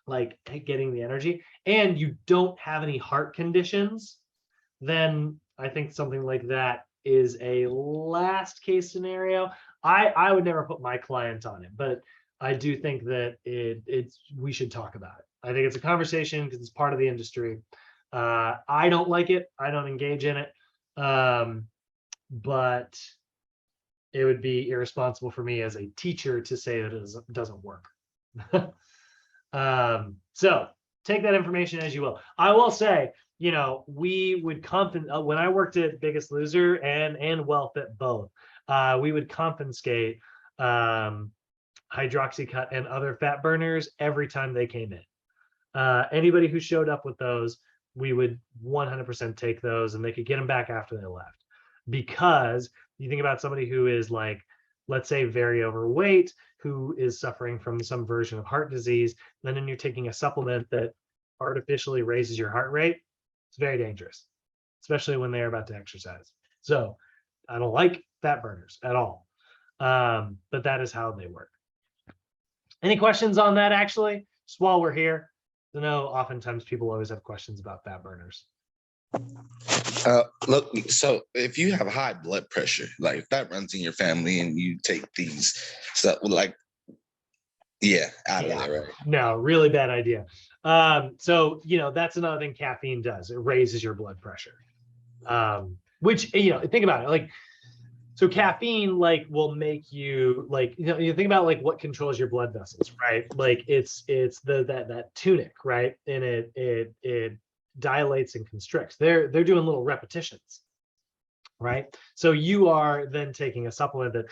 [SPEAKER 1] like getting the energy and you don't have any heart conditions, then I think something like that is a last case scenario. I would never put my client on it, but I do think that we should talk about it. I think it's a conversation because it's part of the industry. I don't like it. I don't engage in it. But it would be irresponsible for me as a teacher to say that it doesn't work. So take that information as you will. I will say, we would when I worked at Biggest Loser and WellFit both, we would confiscate hydroxycut and other fat burners every time they came in. Anybody who showed up with those, we would 100% take those, and they could get them back after they left. Because you think about somebody who is like, let's say, very overweight, who is suffering from some version of heart disease, and then you're taking a supplement that artificially raises your heart rate. It's very dangerous, especially when they're about to exercise. So I don't like fat burners at all. But that is how they work. Any questions on that, actually, just while we're here? I know oftentimes people always have questions about fat burners.
[SPEAKER 2] Look, so if you have high blood pressure, like if that runs in your family and you take these stuff, like, out of there, right?
[SPEAKER 1] No, really bad idea. So, that's another thing caffeine does. It raises your blood pressure. Which, think about it. Like, so caffeine will make you you think about what controls your blood vessels, right? Like it's that tunic, right? And it dilates and constricts. They're doing little repetitions, right? So you are then taking a supplement that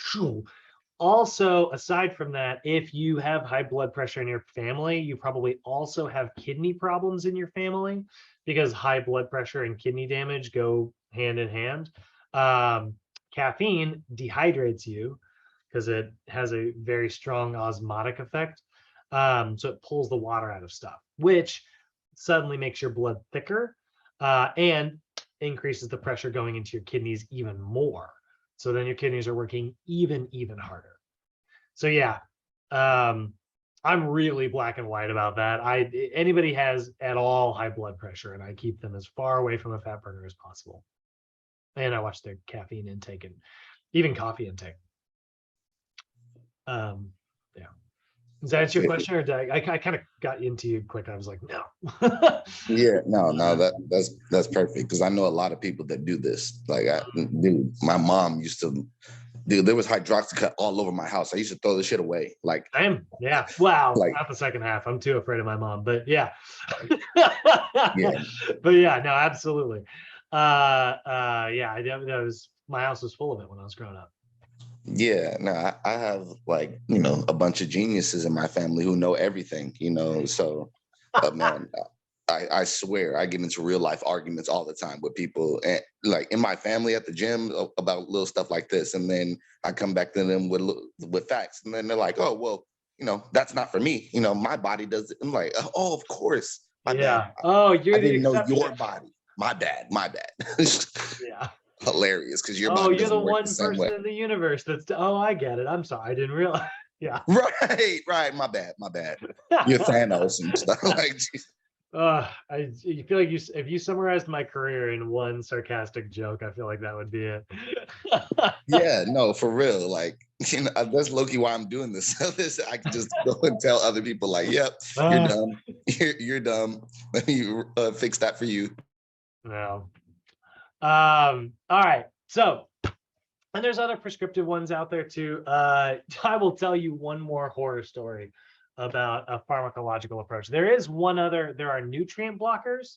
[SPEAKER 1] also, aside from that, if you have high blood pressure in your family, you probably also have kidney problems in your family, because high blood pressure and kidney damage go hand in hand. Caffeine dehydrates you because it has a very strong osmotic effect. So it pulls the water out of stuff, which suddenly makes your blood thicker and increases the pressure going into your kidneys even more. So then your kidneys are working even harder. So I'm really black and white about that. Anybody has at all high blood pressure, and I keep them as far away from a fat burner as possible. And I watch their caffeine intake and even coffee intake. Does that answer your question, or did I kind of got into you quick? I was like, no.
[SPEAKER 2] No, that's perfect, because I know a lot of people that do this. Like, my mom used to. Dude, there was hydroxycut all over my house. I used to throw the shit away. Like,
[SPEAKER 1] yeah. Wow.
[SPEAKER 2] Like,
[SPEAKER 1] not the second half. I'm too afraid of my mom, but yeah.
[SPEAKER 2] Yeah.
[SPEAKER 1] But yeah, no, absolutely. That was, my house was full of it when I was growing up.
[SPEAKER 2] Yeah, no, I have a bunch of geniuses in my family who know everything, so man, I swear I get into real life arguments all the time with people, and like in my family at the gym about little stuff like this, and then I come back to them with facts, and then they're like, oh well, that's not for me, my body does it. I'm like, oh, of course, my bad.
[SPEAKER 1] Oh, you're
[SPEAKER 2] I
[SPEAKER 1] the
[SPEAKER 2] didn't know
[SPEAKER 1] exception.
[SPEAKER 2] your body. My bad.
[SPEAKER 1] Yeah.
[SPEAKER 2] Hilarious, because your body
[SPEAKER 1] you're the
[SPEAKER 2] doesn't work
[SPEAKER 1] one
[SPEAKER 2] the same
[SPEAKER 1] person
[SPEAKER 2] way.
[SPEAKER 1] in the universe that's I get it. I'm sorry, I didn't realize. Yeah.
[SPEAKER 2] Right. My bad. You're Thanos and stuff. Like,
[SPEAKER 1] You feel like if you summarized my career in one sarcastic joke, I feel like that would be it.
[SPEAKER 2] yeah, no, for real. Like, that's low-key why I'm doing this. So I can just go and tell other people, like, yep, you're dumb. You're dumb. Let me fix that for you.
[SPEAKER 1] No. All right. So, and there's other prescriptive ones out there too. I will tell you one more horror story about a pharmacological approach. There is one other, there are nutrient blockers.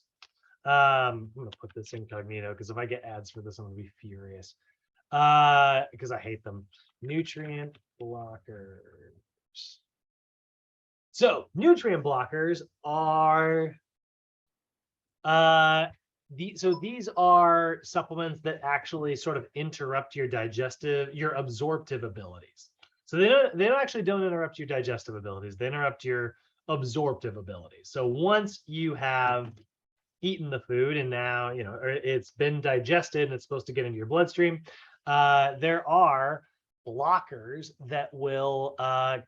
[SPEAKER 1] I'm gonna put this incognito because if I get ads for this, I'm gonna be furious. Because I hate them. Nutrient blockers. So nutrient blockers are these are supplements that actually sort of interrupt your absorptive abilities. So they don't actually don't interrupt your digestive abilities. They interrupt your absorptive abilities. So once you have eaten the food and now or it's been digested and it's supposed to get into your bloodstream, there are blockers that will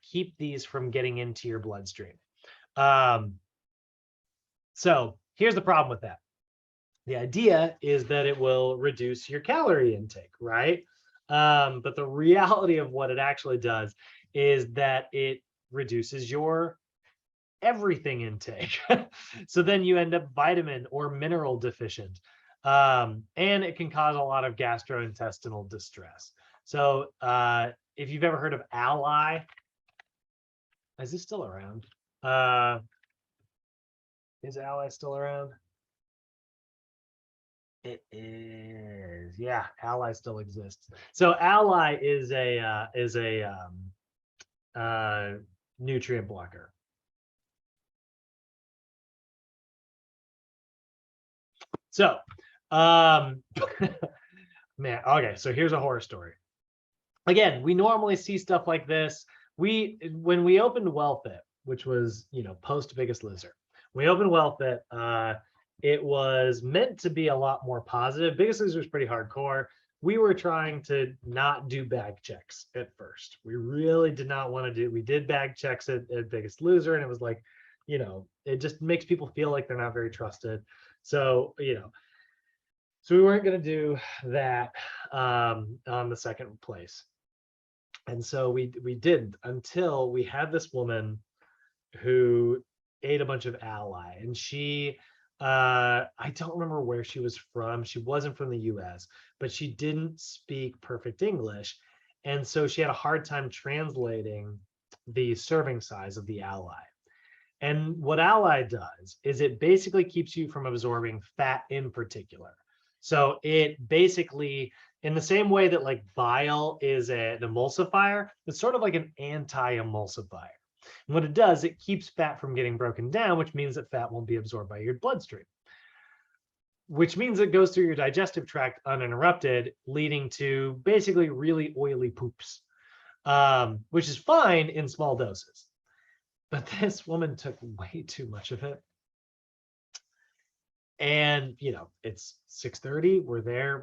[SPEAKER 1] keep these from getting into your bloodstream. So here's the problem with that. The idea is that it will reduce your calorie intake, right? But the reality of what it actually does is that it reduces your everything intake. So then you end up vitamin or mineral deficient. And it can cause a lot of gastrointestinal distress. So if you've ever heard of Ally, is this still around? Is Ally still around? It is. Yeah, Ally still exists. So Ally is a nutrient blocker. So, man, okay, so here's a horror story. Again, we normally see stuff like this. When we opened WellFit, which was, post Biggest Loser, we opened WellFit, it was meant to be a lot more positive. Biggest Loser was pretty hardcore. We were trying to not do bag checks at first. We really did not want to do, we did bag checks at Biggest Loser, and it was like, it just makes people feel like they're not very trusted. So, so we weren't going to do that on the second place. And so we didn't until we had this woman who ate a bunch of Ally, and she, I don't remember where she was from. She wasn't from the US, but she didn't speak perfect English. And so she had a hard time translating the serving size of the Ally. And what Ally does is it basically keeps you from absorbing fat in particular. So it basically, in the same way that like bile is an emulsifier, it's sort of like an anti-emulsifier. And what it does, it keeps fat from getting broken down, which means that fat won't be absorbed by your bloodstream, which means it goes through your digestive tract uninterrupted, leading to basically really oily poops, which is fine in small doses. But this woman took way too much of it. And, it's 6:30. We're there.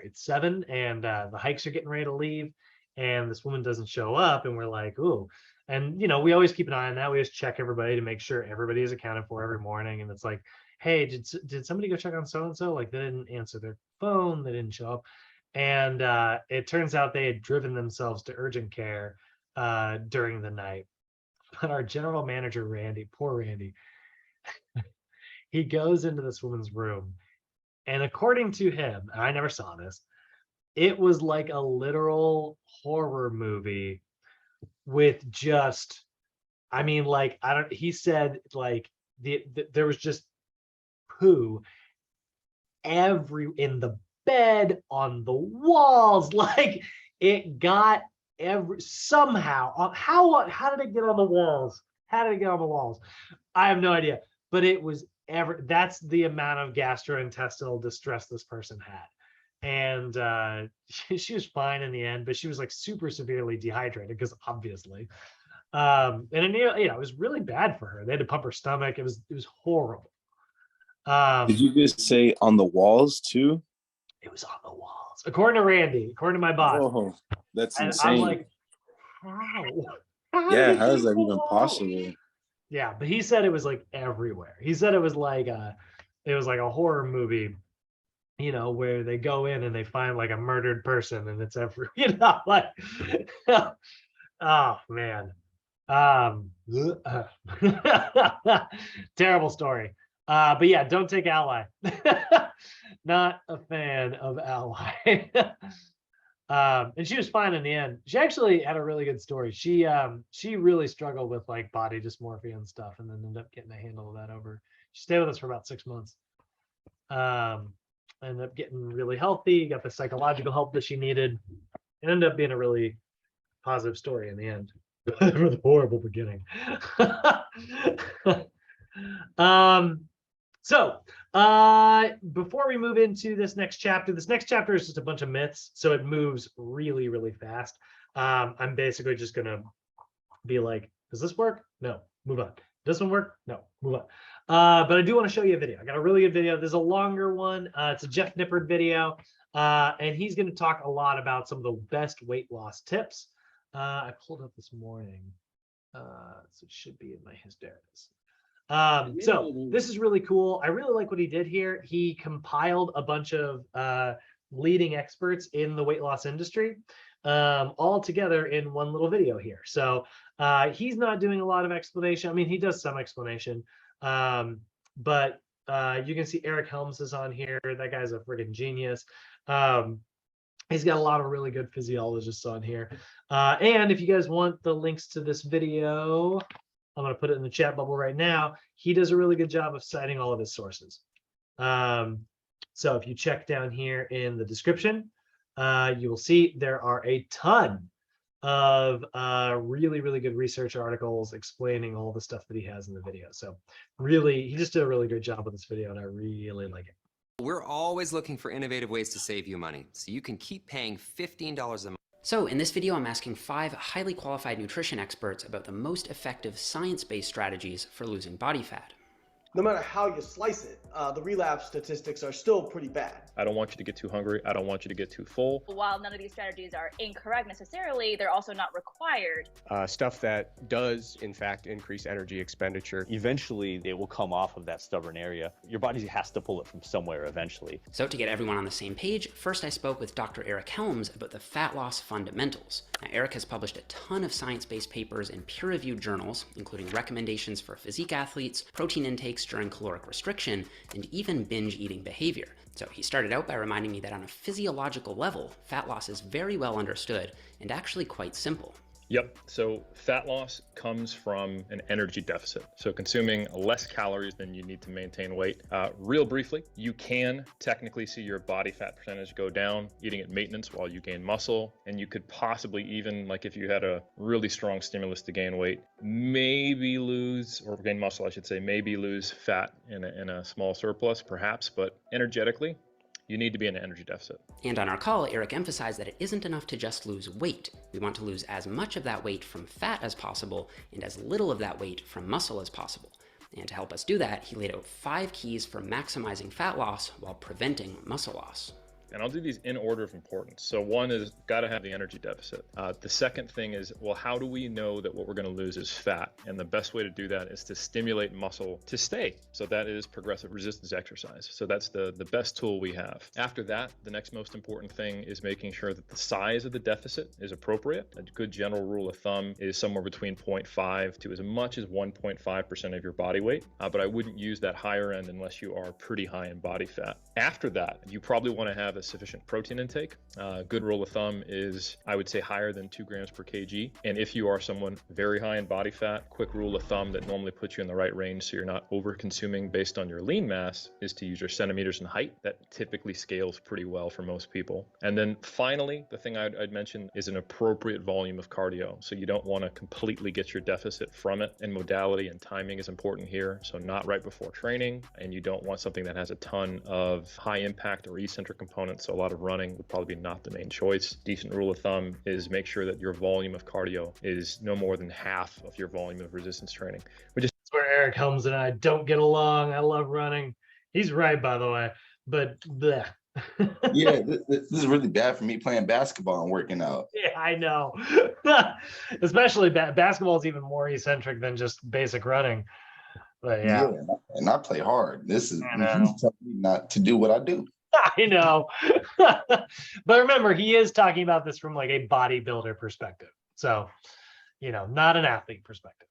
[SPEAKER 1] It's 7. And the hikes are getting ready to leave. And this woman doesn't show up. And we're like, ooh. And, we always keep an eye on that. We just check everybody to make sure everybody is accounted for every morning. And it's like, hey, did somebody go check on so-and-so? Like, they didn't answer their phone. They didn't show up. And it turns out they had driven themselves to urgent care during the night. But our general manager, Randy, poor Randy, he goes into this woman's room. And according to him, and I never saw this, it was like a literal horror movie with just, he said like there was just poo in the bed, on the walls, like it got somehow, how did it get on the walls? How did it get on the walls? I have no idea, but it was that's the amount of gastrointestinal distress this person had. And she was fine in the end, but she was like super severely dehydrated because obviously, and it was really bad for her. They had to pump her stomach. It was horrible.
[SPEAKER 3] Did you just say on the walls too?
[SPEAKER 1] It was on the walls, according to Randy, according to my boss.
[SPEAKER 3] Oh, that's
[SPEAKER 1] and
[SPEAKER 3] insane.
[SPEAKER 1] I'm like, how
[SPEAKER 3] yeah, how is that even possible?
[SPEAKER 1] Yeah, but he said it was like everywhere. He said it was like a horror movie, where they go in and they find like a murdered person and it's every, like, oh man. Terrible story. But yeah, don't take Ally. Not a fan of Ally. And she was fine in the end. She actually had a really good story. She really struggled with like body dysmorphia and stuff, and then ended up getting a handle of that over. She stayed with us for about 6 months. Ended up getting really healthy, got the psychological help that she needed. It ended up being a really positive story in the end. With a horrible beginning. So before we move into this next chapter is just a bunch of myths, so it moves really, really fast. I'm basically just gonna be like, does this work? No, move on. Does this one work? No, move on. But I do want to show you a video. I got a really good video. There's a longer one. It's a Jeff Nippard video, and he's going to talk a lot about some of the best weight loss tips. I pulled up this morning, so it should be in my there it is. So this is really cool. I really like what he did here. He compiled a bunch of leading experts in the weight loss industry all together in one little video here. So he's not doing a lot of explanation. I mean, he does some explanation, but you can see Eric Helms is on here. That guy's a friggin' genius. He's got a lot of really good physiologists on here. And if you guys want the links to this video, I'm going to put it in the chat bubble right now. He does a really good job of citing all of his sources. So if you check down here in the description, you will see there are a ton of really, really good research articles explaining all the stuff that he has in the video. So really, he just did a really good job with this video, and I really like it.
[SPEAKER 4] We're always looking for innovative ways to save you money, so you can keep paying $15 a month.
[SPEAKER 5] So in this video, I'm asking 5 highly qualified nutrition experts about the most effective science-based strategies for losing body fat.
[SPEAKER 6] No matter how you slice it, the relapse statistics are still pretty bad.
[SPEAKER 7] I don't want you to get too hungry. I don't want you to get too full.
[SPEAKER 8] While none of these strategies are incorrect necessarily, they're also not required.
[SPEAKER 9] Stuff that does, in fact, increase energy expenditure.
[SPEAKER 10] Eventually, it will come off of that stubborn area. Your body has to pull it from somewhere eventually.
[SPEAKER 5] So to get everyone on the same page, first I spoke with Dr. Eric Helms about the fat loss fundamentals. Now, Eric has published a ton of science-based papers in peer-reviewed journals, including recommendations for physique athletes, protein intakes during caloric restriction, and even binge eating behavior. So he started out by reminding me that on a physiological level, fat loss is very well understood and actually quite simple.
[SPEAKER 7] Yep. So fat loss comes from an energy deficit. So consuming less calories than you need to maintain weight. Real briefly, you can technically see your body fat percentage go down eating at maintenance while you gain muscle. And you could possibly even, like if you had a really strong stimulus to gain weight, maybe lose, or gain muscle, I should say, maybe lose fat in a small surplus, perhaps. But energetically, you need to be in an energy deficit.
[SPEAKER 5] And on our call, Eric emphasized that it isn't enough to just lose weight. We want to lose as much of that weight from fat as possible and as little of that weight from muscle as possible. And to help us do that, he laid out 5 keys for maximizing fat loss while preventing muscle loss.
[SPEAKER 7] And I'll do these in order of importance. So one is got to have the energy deficit. The second thing is, well, how do we know that what we're going to lose is fat? And the best way to do that is to stimulate muscle to stay. So that is progressive resistance exercise. So that's the best tool we have. After that, the next most important thing is making sure that the size of the deficit is appropriate. A good general rule of thumb is somewhere between 0.5 to as much as 1.5% of your body weight. But I wouldn't use that higher end unless you are pretty high in body fat. After that, you probably want to have a sufficient protein intake. Good rule of thumb is, I would say, higher than 2 grams per kg. And if you are someone very high in body fat, quick rule of thumb that normally puts you in the right range so you're not over consuming based on your lean mass is to use your centimeters in height. That typically scales pretty well for most people. And then finally, the thing I'd mention is an appropriate volume of cardio. So you don't want to completely get your deficit from it. And modality and timing is important here. So not right before training, and you don't want something that has a ton of high impact or eccentric components. So a lot of running would probably be not the main choice. Decent rule of thumb is make sure that your volume of cardio is no more than half of your volume of resistance training.
[SPEAKER 1] That's where Eric Helms and I don't get along. I love running. He's right, by the way, but bleh.
[SPEAKER 2] Yeah, this is really bad for me playing basketball and working out.
[SPEAKER 1] Yeah, I know. Especially basketball is even more eccentric than just basic running. But yeah.
[SPEAKER 2] And I play hard. This is he's telling me not to do what I do.
[SPEAKER 1] I know. But remember, he is talking about this from like a bodybuilder perspective. So, not an athlete perspective.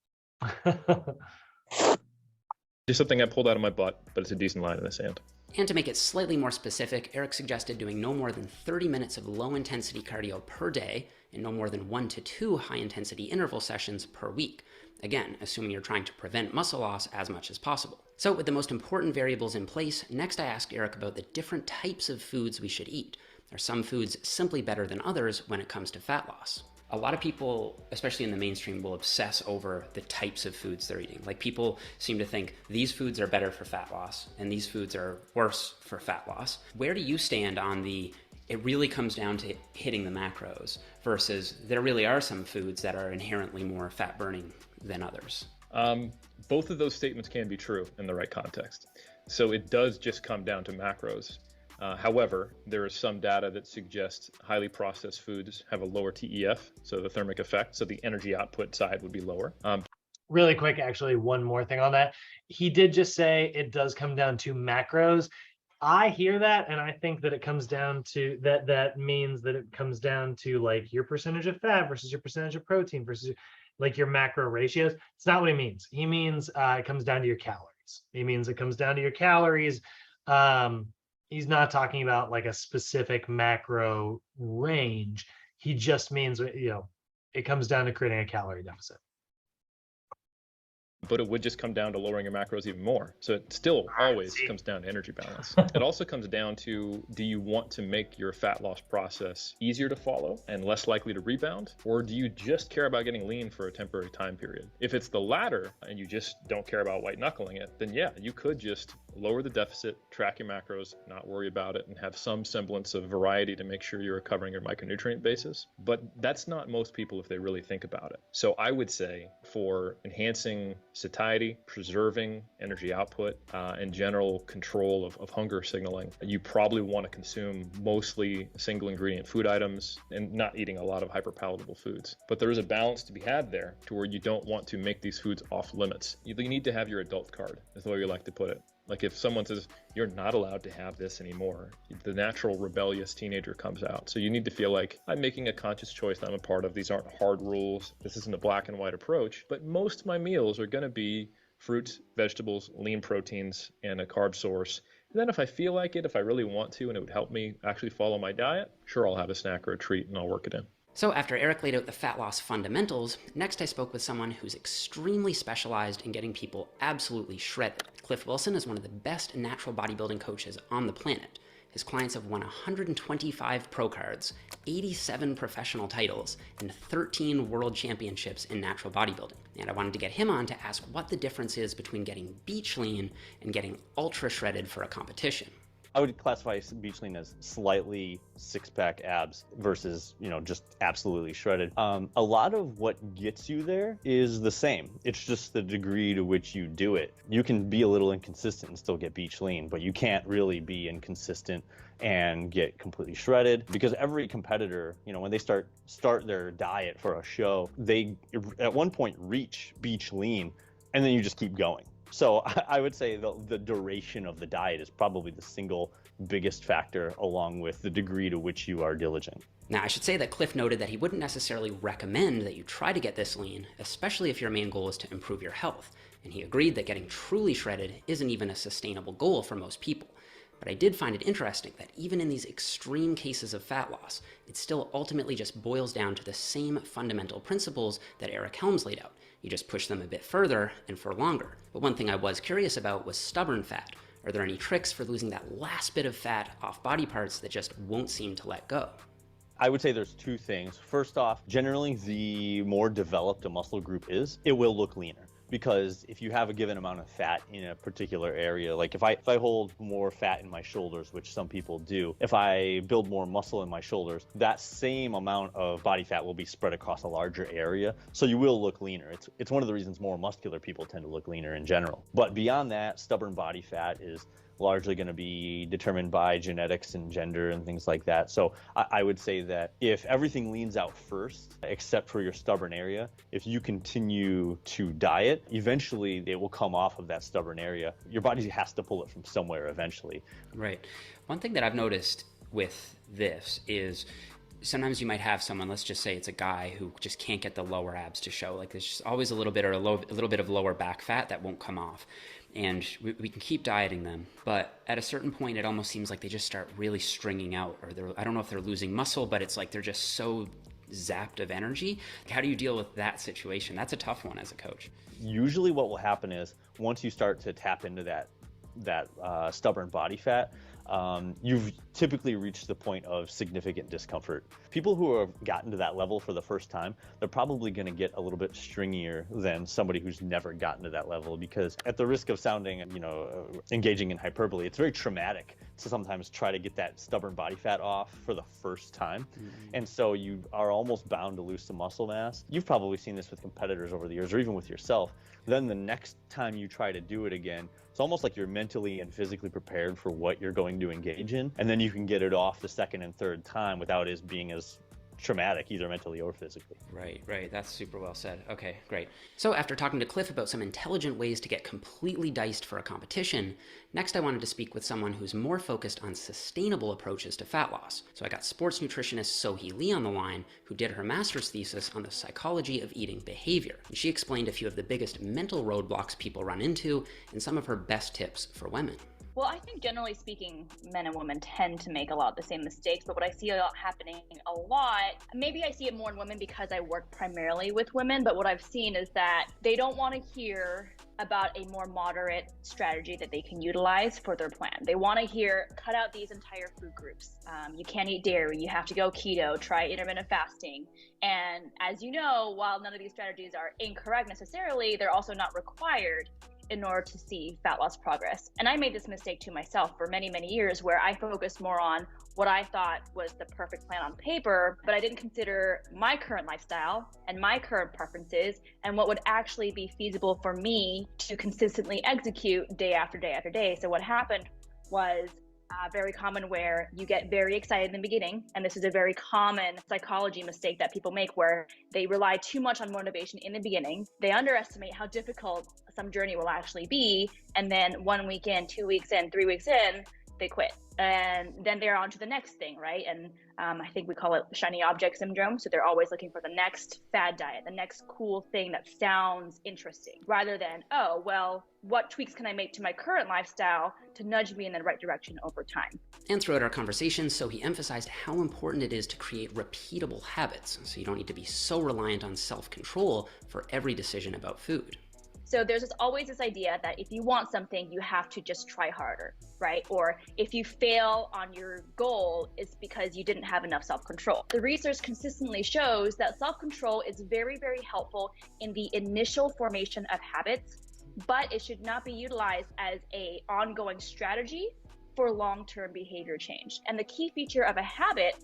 [SPEAKER 7] Just something I pulled out of my butt, but it's a decent line in the sand.
[SPEAKER 5] And to make it slightly more specific, Eric suggested doing no more than 30 minutes of low-intensity cardio per day and no more than 1 to 2 high-intensity interval sessions per week. Again, assuming you're trying to prevent muscle loss as much as possible. So with the most important variables in place, next I asked Eric about the different types of foods we should eat. Are some foods simply better than others when it comes to fat loss? A lot of people, especially in the mainstream, will obsess over the types of foods they're eating. Like, people seem to think these foods are better for fat loss and these foods are worse for fat loss. Where do you stand on the it really comes down to hitting the macros versus there really are some foods that are inherently more fat burning than others?
[SPEAKER 7] Both of those statements can be true in the right context. So it does just come down to macros. However, there is some data that suggests highly processed foods have a lower TEF, so the thermic effect, so the energy output side would be lower.
[SPEAKER 1] Really quick, actually, one more thing on that. He did just say it does come down to macros. I hear that, and I think that it comes down to that means that it comes down to like your percentage of fat versus your percentage of protein versus like your macro ratios. It's not what he means. He means it comes down to your calories. He means it comes down to your calories. He's not talking about like a specific macro range. He just means, it comes down to creating a calorie deficit.
[SPEAKER 7] But it would just come down to lowering your macros even more. So it still always comes down to energy balance. It also comes down to, do you want to make your fat loss process easier to follow and less likely to rebound? Or do you just care about getting lean for a temporary time period? If it's the latter and you just don't care about white knuckling it, then yeah, you could just lower the deficit, track your macros, not worry about it, and have some semblance of variety to make sure you're recovering your micronutrient basis. But that's not most people if they really think about it. So I would say for enhancing satiety, preserving energy output, and general control of hunger signaling, you probably want to consume mostly single ingredient food items and not eating a lot of hyperpalatable foods. But there is a balance to be had there to where you don't want to make these foods off limits. You need to have your adult card, is the way you like to put it. Like if someone says, you're not allowed to have this anymore, the natural rebellious teenager comes out. So you need to feel like, I'm making a conscious choice that I'm a part of. These aren't hard rules. This isn't a black and white approach. But most of my meals are going to be fruits, vegetables, lean proteins, and a carb source. And then if I feel like it, if I really want to, and it would help me actually follow my diet, sure, I'll have a snack or a treat and I'll work it in.
[SPEAKER 5] So after Eric laid out the fat loss fundamentals, next I spoke with someone who's extremely specialized in getting people absolutely shredded. Cliff Wilson is one of the best natural bodybuilding coaches on the planet. His clients have won 125 pro cards, 87 professional titles, and 13 world championships in natural bodybuilding. And I wanted to get him on to ask what the difference is between getting beach lean and getting ultra shredded for a competition.
[SPEAKER 10] I would classify beach lean as slightly six-pack abs versus, just absolutely shredded. A lot of what gets you there is the same. It's just the degree to which you do it. You can be a little inconsistent and still get beach lean, but you can't really be inconsistent and get completely shredded, because every competitor, when they start their diet for a show, they at one point reach beach lean, and then you just keep going. So I would say the duration of the diet is probably the single biggest factor, along with the degree to which you are diligent.
[SPEAKER 5] Now, I should say that Cliff noted that he wouldn't necessarily recommend that you try to get this lean, especially if your main goal is to improve your health. And he agreed that getting truly shredded isn't even a sustainable goal for most people. But I did find it interesting that even in these extreme cases of fat loss, it still ultimately just boils down to the same fundamental principles that Eric Helms laid out. You just push them a bit further and for longer. But one thing I was curious about was stubborn fat. Are there any tricks for losing that last bit of fat off body parts that just won't seem to let go?
[SPEAKER 10] I would say there's two things. First off, generally the more developed a muscle group is, it will look leaner. Because if you have a given amount of fat in a particular area, like if I hold more fat in my shoulders, which some people do, if I build more muscle in my shoulders, that same amount of body fat will be spread across a larger area. So you will look leaner. It's one of the reasons more muscular people tend to look leaner in general. But beyond that, stubborn body fat is largely going to be determined by genetics and gender and things like that. So I would say that if everything leans out first, except for your stubborn area, if you continue to diet, eventually it will come off of that stubborn area. Your body has to pull it from somewhere eventually.
[SPEAKER 5] Right. One thing that I've noticed with this is sometimes you might have someone, let's just say it's a guy who just can't get the lower abs to show. Like there's just always a little bit of lower back fat that won't come off. and we can keep dieting them, but at a certain point it almost seems like they just start really stringing out, or I don't know if they're losing muscle, but it's like they're just so zapped of energy. How do you deal with that situation? That's a tough one as a coach.
[SPEAKER 10] Usually what will happen is once you start to tap into that stubborn body fat, you've typically reached the point of significant discomfort. People who have gotten to that level for the first time, they're probably going to get a little bit stringier than somebody who's never gotten to that level, because at the risk of sounding, engaging in hyperbole, it's very traumatic to sometimes try to get that stubborn body fat off for the first time. And so you are almost bound to lose some muscle mass. You've probably seen this with competitors over the years, or even with yourself. Then the next time you try to do it again, it's almost like you're mentally and physically prepared for what you're going to engage in, and then you can get it off the second and third time without it being as traumatic, either mentally or physically.
[SPEAKER 5] Right. That's super well said. Okay, great. So after talking to Cliff about some intelligent ways to get completely diced for a competition, next I wanted to speak with someone who's more focused on sustainable approaches to fat loss. So I got sports nutritionist Sohee Lee on the line, who did her master's thesis on the psychology of eating behavior. And she explained a few of the biggest mental roadblocks people run into and some of her best tips for women.
[SPEAKER 8] Well, I think generally speaking, men and women tend to make a lot of the same mistakes, but what I see happening a lot, maybe I see it more in women because I work primarily with women, but what I've seen is that they don't want to hear about a more moderate strategy that they can utilize for their plan. They want to hear, cut out these entire food groups. You can't eat dairy, you have to go keto, try intermittent fasting. And as you know, while none of these strategies are incorrect necessarily, they're also not required in order to see fat loss progress. And I made this mistake to myself for many, many years, where I focused more on what I thought was the perfect plan on paper, but I didn't consider my current lifestyle and my current preferences and what would actually be feasible for me to consistently execute day after day after day. So what happened was very common, where you get very excited in the beginning, and this is a very common psychology mistake that people make, where they rely too much on motivation in the beginning. They underestimate how difficult some journey will actually be, and then 1 week in, 2 weeks in, 3 weeks in, they quit, and then they're on to the next thing, right? And I think we call it shiny object syndrome. So they're always looking for the next fad diet, the next cool thing that sounds interesting, rather than, oh, well, what tweaks can I make to my current lifestyle to nudge me in the right direction over time?
[SPEAKER 5] And throughout our conversation, Sohee emphasized how important it is to create repeatable habits, so you don't need to be so reliant on self-control for every decision about food.
[SPEAKER 8] So there's always this idea that if you want something, you have to just try harder, right? Or if you fail on your goal, it's because you didn't have enough self-control. The research consistently shows that self-control is very, very helpful in the initial formation of habits, but it should not be utilized as an ongoing strategy for long-term behavior change. And the key feature of a habit,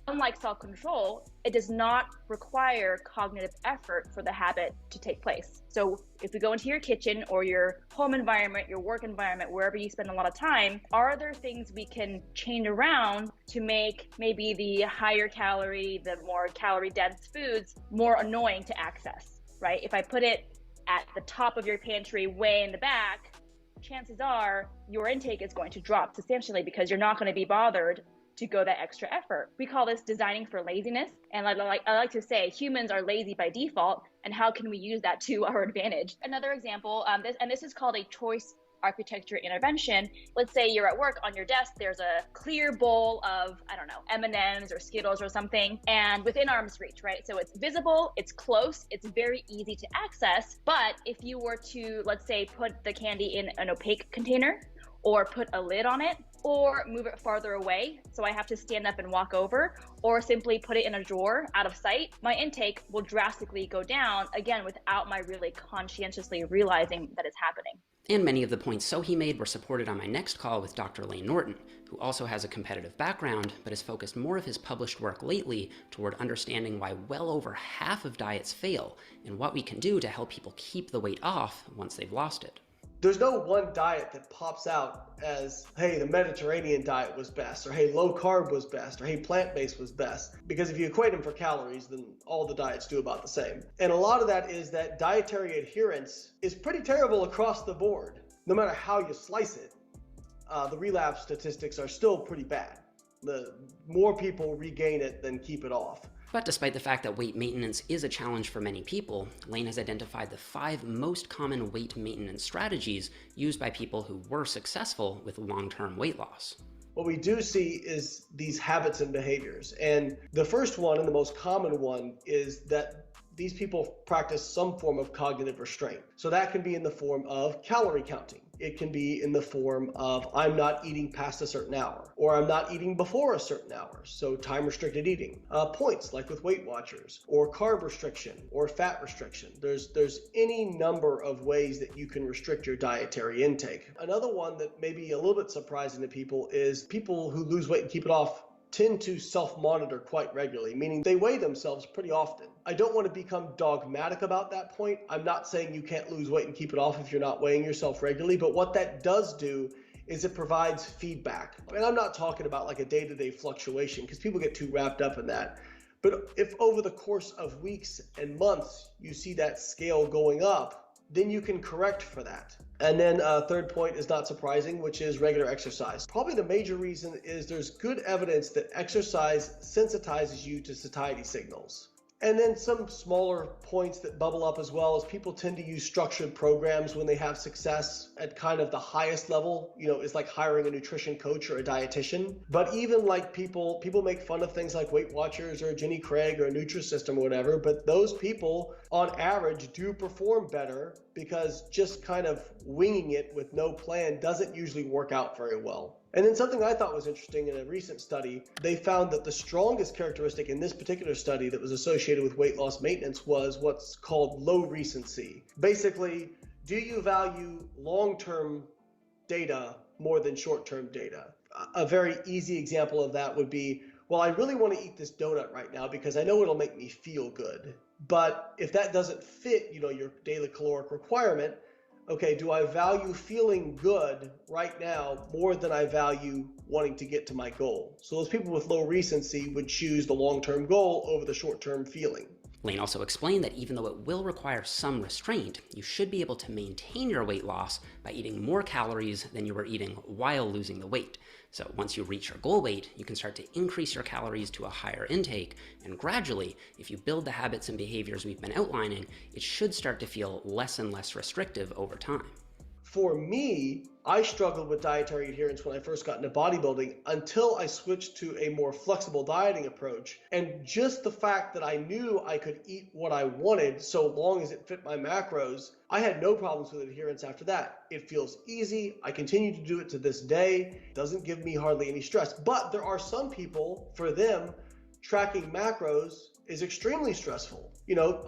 [SPEAKER 8] unlike self-control, it does not require cognitive effort for the habit to take place. So if we go into your kitchen or your home environment, your work environment, wherever you spend a lot of time, are there things we can change around to make maybe the higher calorie, the more calorie dense foods more annoying to access, right? If I put it at the top of your pantry, way in the back, chances are your intake is going to drop substantially because you're not going to be bothered to go that extra effort. We call this designing for laziness. And I like to say humans are lazy by default, and how can we use that to our advantage? Another example, this is called a choice architecture intervention. Let's say you're at work, on your desk there's a clear bowl of, I don't know, M&Ms or Skittles or something, and within arm's reach, right? So it's visible, it's close, it's very easy to access. But if you were to, let's say, put the candy in an opaque container, or put a lid on it, or move it farther away, so I have to stand up and walk over, or simply put it in a drawer out of sight, my intake will drastically go down, again, without my really conscientiously realizing that it's happening.
[SPEAKER 5] And many of the points Sohee made were supported on my next call with Dr. Lane Norton, who also has a competitive background, but has focused more of his published work lately toward understanding why well over half of diets fail, and what we can do to help people keep the weight off once they've lost it.
[SPEAKER 6] There's no one diet that pops out as, hey, the Mediterranean diet was best, or hey, low carb was best, or hey, plant-based was best. Because if you equate them for calories, then all the diets do about the same. And a lot of that is that dietary adherence is pretty terrible across the board. No matter how you slice it, the relapse statistics are still pretty bad. The more people regain it than keep it off.
[SPEAKER 5] But despite the fact that weight maintenance is a challenge for many people, Lane has identified the 5 most common weight maintenance strategies used by people who were successful with long-term weight loss.
[SPEAKER 6] What we do see is these habits and behaviors. And the first one, and the most common one, is that these people practice some form of cognitive restraint. So that can be in the form of calorie counting. It can be in the form of I'm not eating past a certain hour, or I'm not eating before a certain hour, so time restricted eating. Points like with Weight Watchers, or carb restriction, or fat restriction. There's any number of ways that you can restrict your dietary intake. Another one that may be a little bit surprising to people is people who lose weight and keep it off tend to self-monitor quite regularly, meaning they weigh themselves pretty often. I don't want to become dogmatic about that point. I'm not saying you can't lose weight and keep it off if you're not weighing yourself regularly, but what that does do is it provides feedback. And I'm not talking about like a day-to-day fluctuation because people get too wrapped up in that. But if over the course of weeks and months you see that scale going up, then you can correct for that. And then third point is not surprising, which is regular exercise. Probably the major reason is there's good evidence that exercise sensitizes you to satiety signals. And then some smaller points that bubble up as well is people tend to use structured programs when they have success at kind of the highest level. You know, it's like hiring a nutrition coach or a dietitian. But even like people make fun of things like Weight Watchers or Jenny Craig or Nutrisystem or whatever, but those people on average do perform better because just kind of winging it with no plan doesn't usually work out very well. And then something I thought was interesting in a recent study, they found that the strongest characteristic in this particular study that was associated with weight loss maintenance was what's called low recency. Basically, do you value long-term data more than short-term data? A very easy example of that would be, well, I really want to eat this donut right now because I know it'll make me feel good. But if that doesn't fit, your daily caloric requirement, okay, do I value feeling good right now more than I value wanting to get to my goal? So those people with low recency would choose the long-term goal over the short-term feeling.
[SPEAKER 5] Lane also explained that even though it will require some restraint, you should be able to maintain your weight loss by eating more calories than you were eating while losing the weight. So once you reach your goal weight, you can start to increase your calories to a higher intake, and gradually, if you build the habits and behaviors we've been outlining, it should start to feel less and less restrictive over time.
[SPEAKER 6] For me, I struggled with dietary adherence when I first got into bodybuilding until I switched to a more flexible dieting approach. And just the fact that I knew I could eat what I wanted so long as it fit my macros, I had no problems with adherence after that. It feels easy. I continue to do it to this day. It doesn't give me hardly any stress. But there are some people, for them, tracking macros is extremely stressful.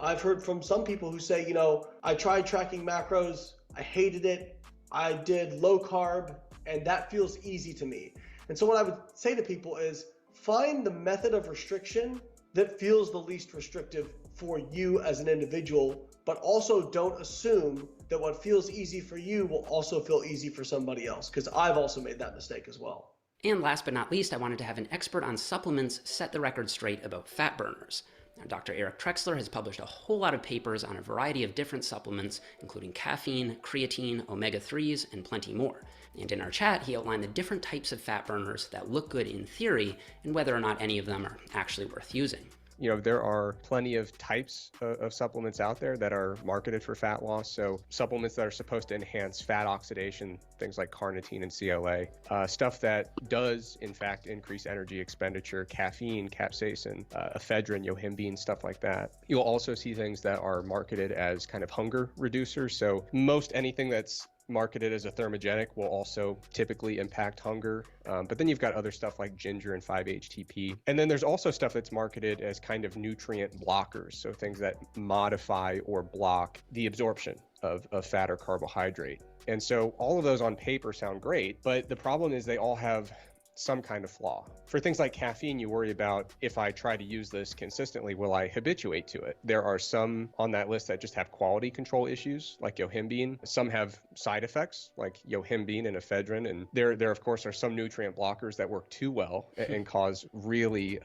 [SPEAKER 6] I've heard from some people who say, I tried tracking macros, I hated it. I did low carb, and that feels easy to me. And so what I would say to people is find the method of restriction that feels the least restrictive for you as an individual, but also don't assume that what feels easy for you will also feel easy for somebody else, because I've also made that mistake as well.
[SPEAKER 5] And last but not least, I wanted to have an expert on supplements set the record straight about fat burners. Now, Dr. Eric Trexler has published a whole lot of papers on a variety of different supplements, including caffeine, creatine, omega-3s, and plenty more. And in our chat, he outlined the different types of fat burners that look good in theory and whether or not any of them are actually worth using.
[SPEAKER 9] There are plenty of types of supplements out there that are marketed for fat loss. So supplements that are supposed to enhance fat oxidation, things like carnitine and CLA, stuff that does in fact increase energy expenditure, caffeine, capsaicin, ephedrine, yohimbine, stuff like that. You'll also see things that are marketed as kind of hunger reducers. So most anything that's marketed as a thermogenic will also typically impact hunger. But then you've got other stuff like ginger and 5-HTP. And then there's also stuff that's marketed as kind of nutrient blockers. So things that modify or block the absorption of fat or carbohydrate. And so all of those on paper sound great, but the problem is they all have some kind of flaw. For things like caffeine, you worry about, if I try to use this consistently, will I habituate to it? There are some on that list that just have quality control issues, like yohimbine. Some have side effects, like yohimbine and ephedrine. And there of course, are some nutrient blockers that work too well and cause really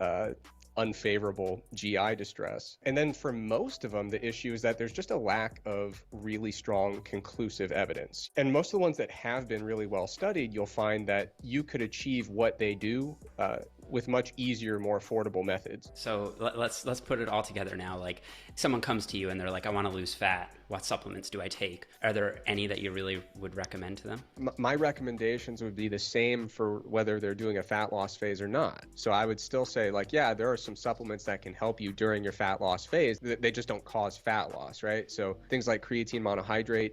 [SPEAKER 9] unfavorable GI distress. And then for most of them, the issue is that there's just a lack of really strong conclusive evidence. And most of the ones that have been really well studied, you'll find that you could achieve what they do with much easier, more affordable methods.
[SPEAKER 5] So let's put it all together now. Like someone comes to you and they're like, I want to lose fat. What supplements do I take? Are there any that you really would recommend to them?
[SPEAKER 9] My recommendations would be the same for whether they're doing a fat loss phase or not. So I would still say, like, yeah, there are some supplements that can help you during your fat loss phase. They just don't cause fat loss, right? So things like creatine monohydrate,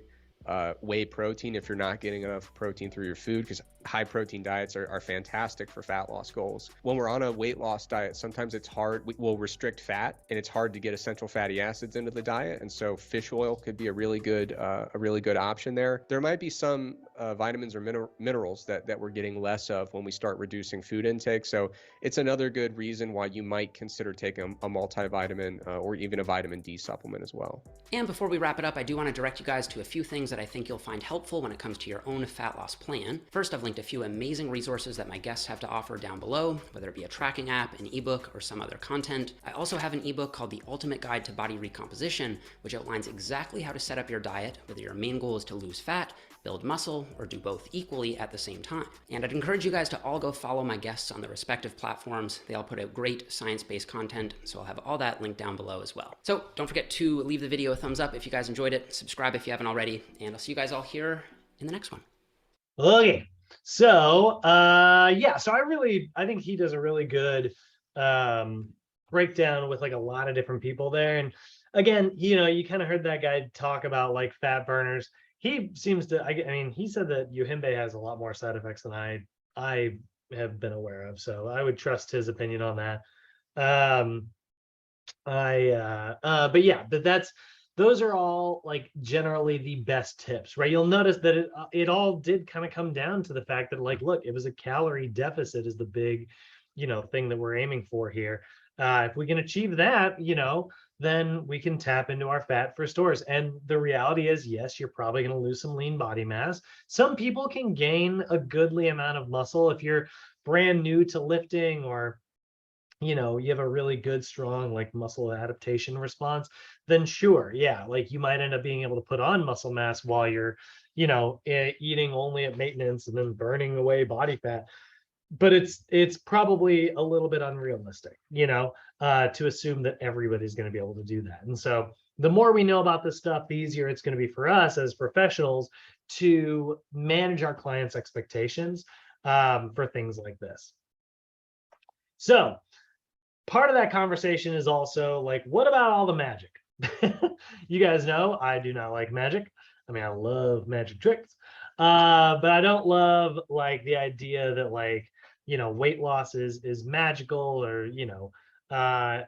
[SPEAKER 9] whey protein if you're not getting enough protein through your food, because high protein diets are fantastic for fat loss goals. When we're on a weight loss diet, sometimes it's hard. We'll restrict fat and it's hard to get essential fatty acids into the diet. And so fish oil could be a really good option there. There might be some vitamins or minerals that we're getting less of when we start reducing food intake. So it's another good reason why you might consider taking a multivitamin or even a vitamin D supplement as well.
[SPEAKER 5] And before we wrap it up, I do want to direct you guys to a few things that I think you'll find helpful when it comes to your own fat loss plan. First, I've linked a few amazing resources that my guests have to offer down below, whether it be a tracking app, an ebook, or some other content. I also have an ebook called The Ultimate Guide to Body Recomposition, which outlines exactly how to set up your diet, whether your main goal is to lose fat, build muscle, or do both equally at the same time. And I'd encourage you guys to all go follow my guests on their respective platforms. They all put out great science-based content, so I'll have all that linked down below as well. So don't forget to leave the video a thumbs up if you guys enjoyed it, subscribe if you haven't already, and I'll see you guys all here in the next one.
[SPEAKER 1] Okay. So, yeah, so I think he does a really good breakdown with like a lot of different people there. And again, you kind of heard that guy talk about like fat burners. He seems to, I mean, he said that Yohimbe has a lot more side effects than I have been aware of. So I would trust his opinion on that. But yeah, those are all like generally the best tips, right? You'll notice that it all did kind of come down to the fact that like, look, it was a calorie deficit is the big, thing that we're aiming for here. If we can achieve that, then we can tap into our fat for stores. And the reality is, yes, you're probably going to lose some lean body mass. Some people can gain a goodly amount of muscle if you're brand new to lifting, or you have a really good, strong like muscle adaptation response, then sure, yeah, like you might end up being able to put on muscle mass while you're, eating only at maintenance and then burning away body fat. But it's probably a little bit unrealistic, to assume that everybody's going to be able to do that. And so the more we know about this stuff, the easier it's going to be for us as professionals to manage our clients' expectations for things like this. So part of that conversation is also like, what about all the magic? You guys know I do not like magic. I mean, I love magic tricks, but I don't love like the idea that like, weight loss is magical, or,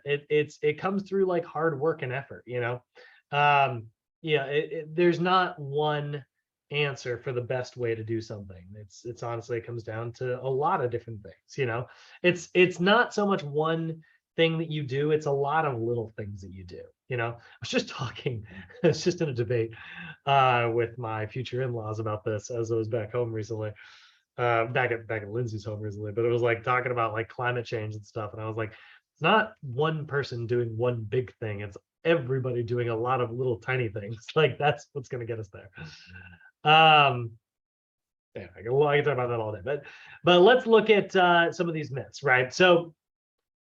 [SPEAKER 1] it comes through like hard work and effort, there's not one answer for the best way to do something. It's honestly, it comes down to a lot of different things. It's not so much one thing that you do, it's a lot of little things that you do. I was just in a debate with my future in-laws about this as I was back home recently, back at Lindsay's home recently, but it was like talking about like climate change and stuff, and I was like, it's not one person doing one big thing, it's everybody doing a lot of little tiny things. Like that's what's going to get us there. Yeah, I can talk about that all day, but let's look at some of these myths, right? So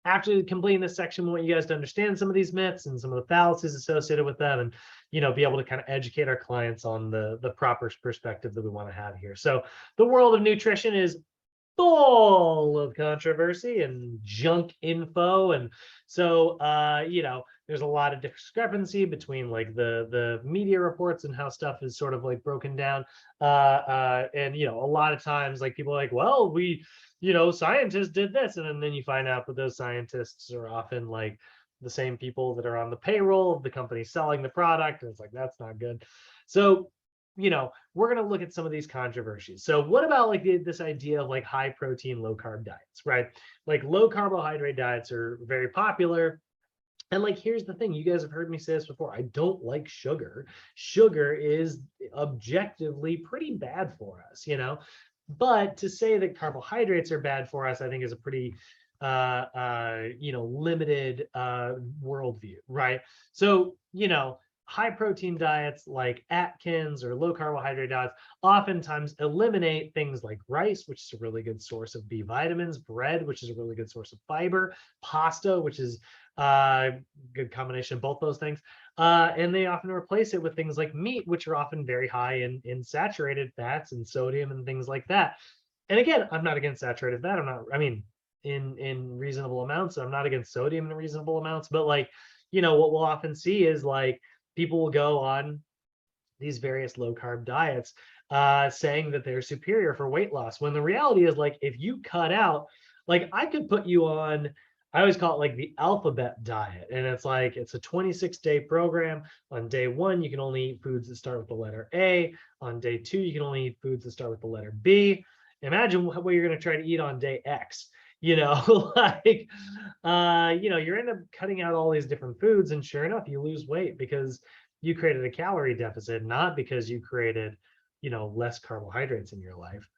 [SPEAKER 1] after completing this section, we want you guys to understand some of these myths and some of the fallacies associated with them, and be able to kind of educate our clients on the proper perspective that we want to have here. So the world of nutrition is full of controversy and junk info, and so there's a lot of discrepancy between like the media reports and how stuff is sort of like broken down, and a lot of times like people are like, well, scientists did this, and then you find out that those scientists are often like the same people that are on the payroll of the company selling the product, and it's like, that's not good. So we're going to look at some of these controversies. So what about like this idea of like high protein, low carb diets, right? Like low carbohydrate diets are very popular. And like, here's the thing, you guys have heard me say this before, I don't like sugar. Sugar is objectively pretty bad for us, but to say that carbohydrates are bad for us, I think is a pretty limited worldview, right? So, high protein diets like Atkins or low carbohydrate diets oftentimes eliminate things like rice, which is a really good source of B vitamins, bread, which is a really good source of fiber, pasta, which is good combination of both those things. And they often replace it with things like meat, which are often very high in saturated fats and sodium and things like that. And again, I'm not against saturated fat. I mean, in reasonable amounts. I'm not against sodium in reasonable amounts, but like, what we'll often see is like people will go on these various low carb diets saying that they're superior for weight loss, when the reality is like if you cut out, like I could put you on, I always call it like the alphabet diet, and it's like it's a 26-day program. On day 1 you can only eat foods that start with the letter A. On day 2 you can only eat foods that start with the letter B. Imagine what you're going to try to eat on day X. Like you end up cutting out all these different foods, and sure enough you lose weight because you created a calorie deficit, not because you created less carbohydrates in your life.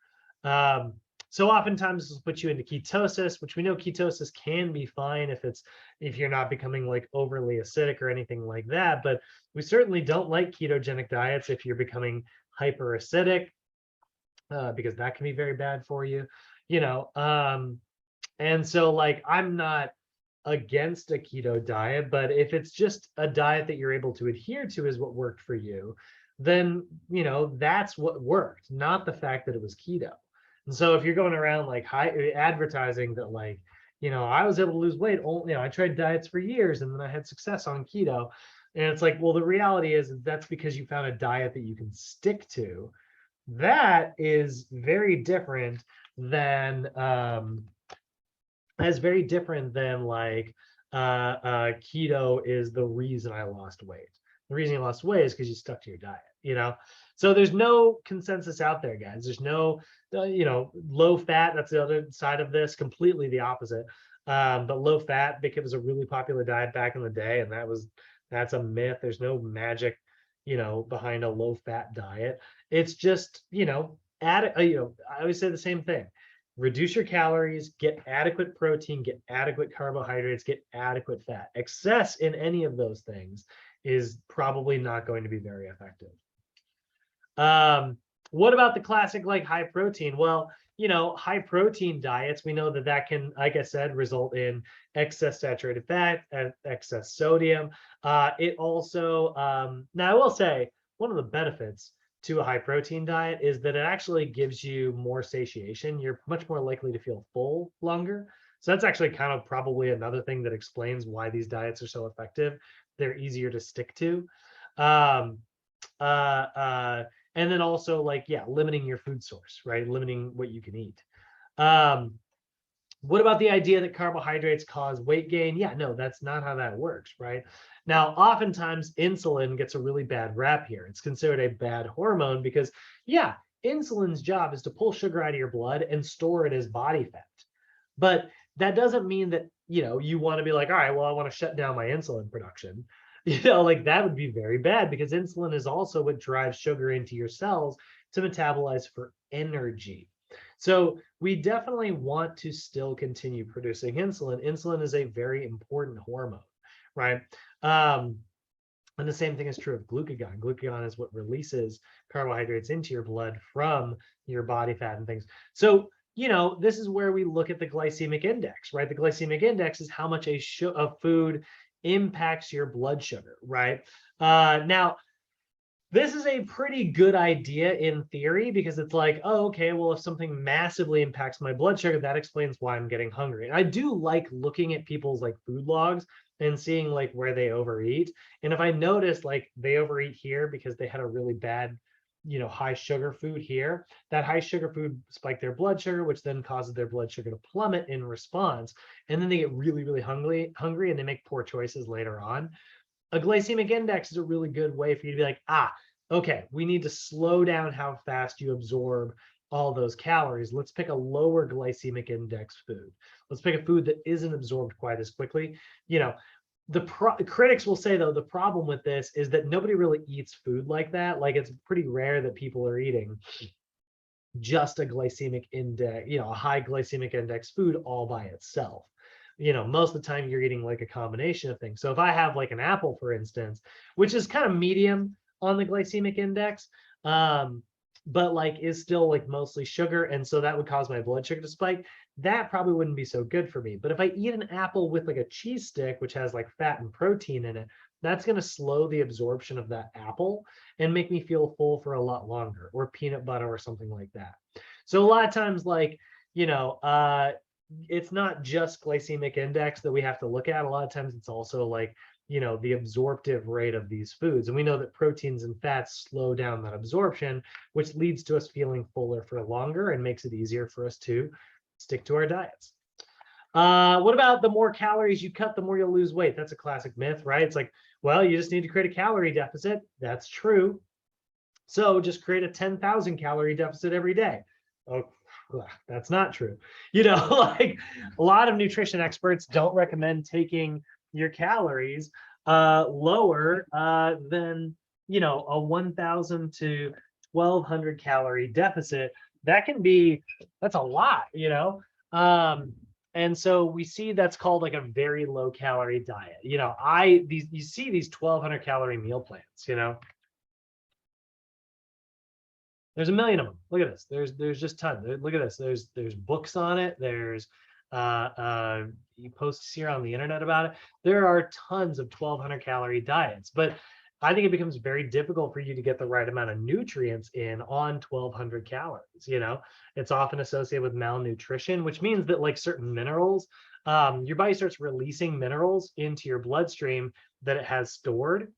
[SPEAKER 1] So oftentimes this will put you into ketosis, which we know ketosis can be fine if you're not becoming like overly acidic or anything like that, but we certainly don't like ketogenic diets if you're becoming hyper acidic, because that can be very bad for you. And so like I'm not against a keto diet, but if it's just a diet that you're able to adhere to is what worked for you, then that's what worked, not the fact that it was keto. And so if you're going around like advertising that like I was able to lose weight, I tried diets for years and then I had success on keto, and it's like, well, the reality is that's because you found a diet that you can stick to. That is very different than like keto is the reason I lost weight. The reason you lost weight is because you stuck to your diet, So there's no consensus out there, guys. There's no, low fat. That's the other side of this, completely the opposite. But low fat became a really popular diet back in the day, and that's a myth. There's no magic, behind a low fat diet. It's just, I always say the same thing. Reduce your calories, get adequate protein, get adequate carbohydrates, get adequate fat. Excess in any of those things is probably not going to be very effective. What about the classic like high protein? Well, high protein diets, we know that can, like I said, result in excess saturated fat, excess sodium. It also, now I will say one of the benefits to a high protein diet is that it actually gives you more satiation. You're much more likely to feel full longer. So that's actually kind of probably another thing that explains why these diets are so effective. They're easier to stick to. And then also like, limiting your food source, right? Limiting what you can eat. What about the idea that carbohydrates cause weight gain? Yeah, no, that's not how that works, right? Now, oftentimes insulin gets a really bad rap here. It's considered a bad hormone because, insulin's job is to pull sugar out of your blood and store it as body fat. But that doesn't mean that, you want to be like, all right, well, I want to shut down my insulin production. Like that would be very bad because insulin is also what drives sugar into your cells to metabolize for energy. So we definitely want to still continue producing insulin. Insulin is a very important hormone, right? And the same thing is true of glucagon. Glucagon is what releases carbohydrates into your blood from your body fat and things. So, this is where we look at the glycemic index, right? The glycemic index is how much a food impacts your blood sugar, right? Now, this is a pretty good idea in theory because it's like, oh, okay, well, if something massively impacts my blood sugar, that explains why I'm getting hungry. And I do like looking at people's like food logs and seeing like where they overeat. And if I notice like they overeat here because they had a really bad, high sugar food here, that high sugar food spiked their blood sugar, which then causes their blood sugar to plummet in response. And then they get really, really hungry and they make poor choices later on. A glycemic index is a really good way for you to be like, okay, we need to slow down how fast you absorb all those calories. Let's pick a lower glycemic index food. Let's pick a food that isn't absorbed quite as quickly. The critics will say, though, the problem with this is that nobody really eats food like that. Like it's pretty rare that people are eating just a glycemic index, a high glycemic index food all by itself. most of the time you're eating like a combination of things. So if I have like an apple, for instance, which is kind of medium on the glycemic index, but like is still like mostly sugar, and so that would cause my blood sugar to spike, that probably wouldn't be so good for me. But if I eat an apple with like a cheese stick, which has like fat and protein in it, that's going to slow the absorption of that apple and make me feel full for a lot longer, or peanut butter or something like that. So a lot of times, like, it's not just glycemic index that we have to look at. A lot of times it's also like, the absorptive rate of these foods. And we know that proteins and fats slow down that absorption, which leads to us feeling fuller for longer and makes it easier for us to stick to our diets. What about the more calories you cut, the more you'll lose weight? That's a classic myth, right? It's like, well, you just need to create a calorie deficit. That's true. So just create a 10,000 calorie deficit every day. Oh, that's not true. Like a lot of nutrition experts don't recommend taking your calories lower than, a 1,000 to 1,200 calorie deficit. That's a lot, and so we see that's called like a very low calorie diet. You see these 1,200 calorie meal plans, there's a million of them. Look at this. There's just tons. Look at this. There's books on it. There's posts here on the internet about it. There are tons of 1,200 calorie diets, but I think it becomes very difficult for you to get the right amount of nutrients in on 1,200 calories. It's often associated with malnutrition, which means that like certain minerals, your body starts releasing minerals into your bloodstream that it has stored,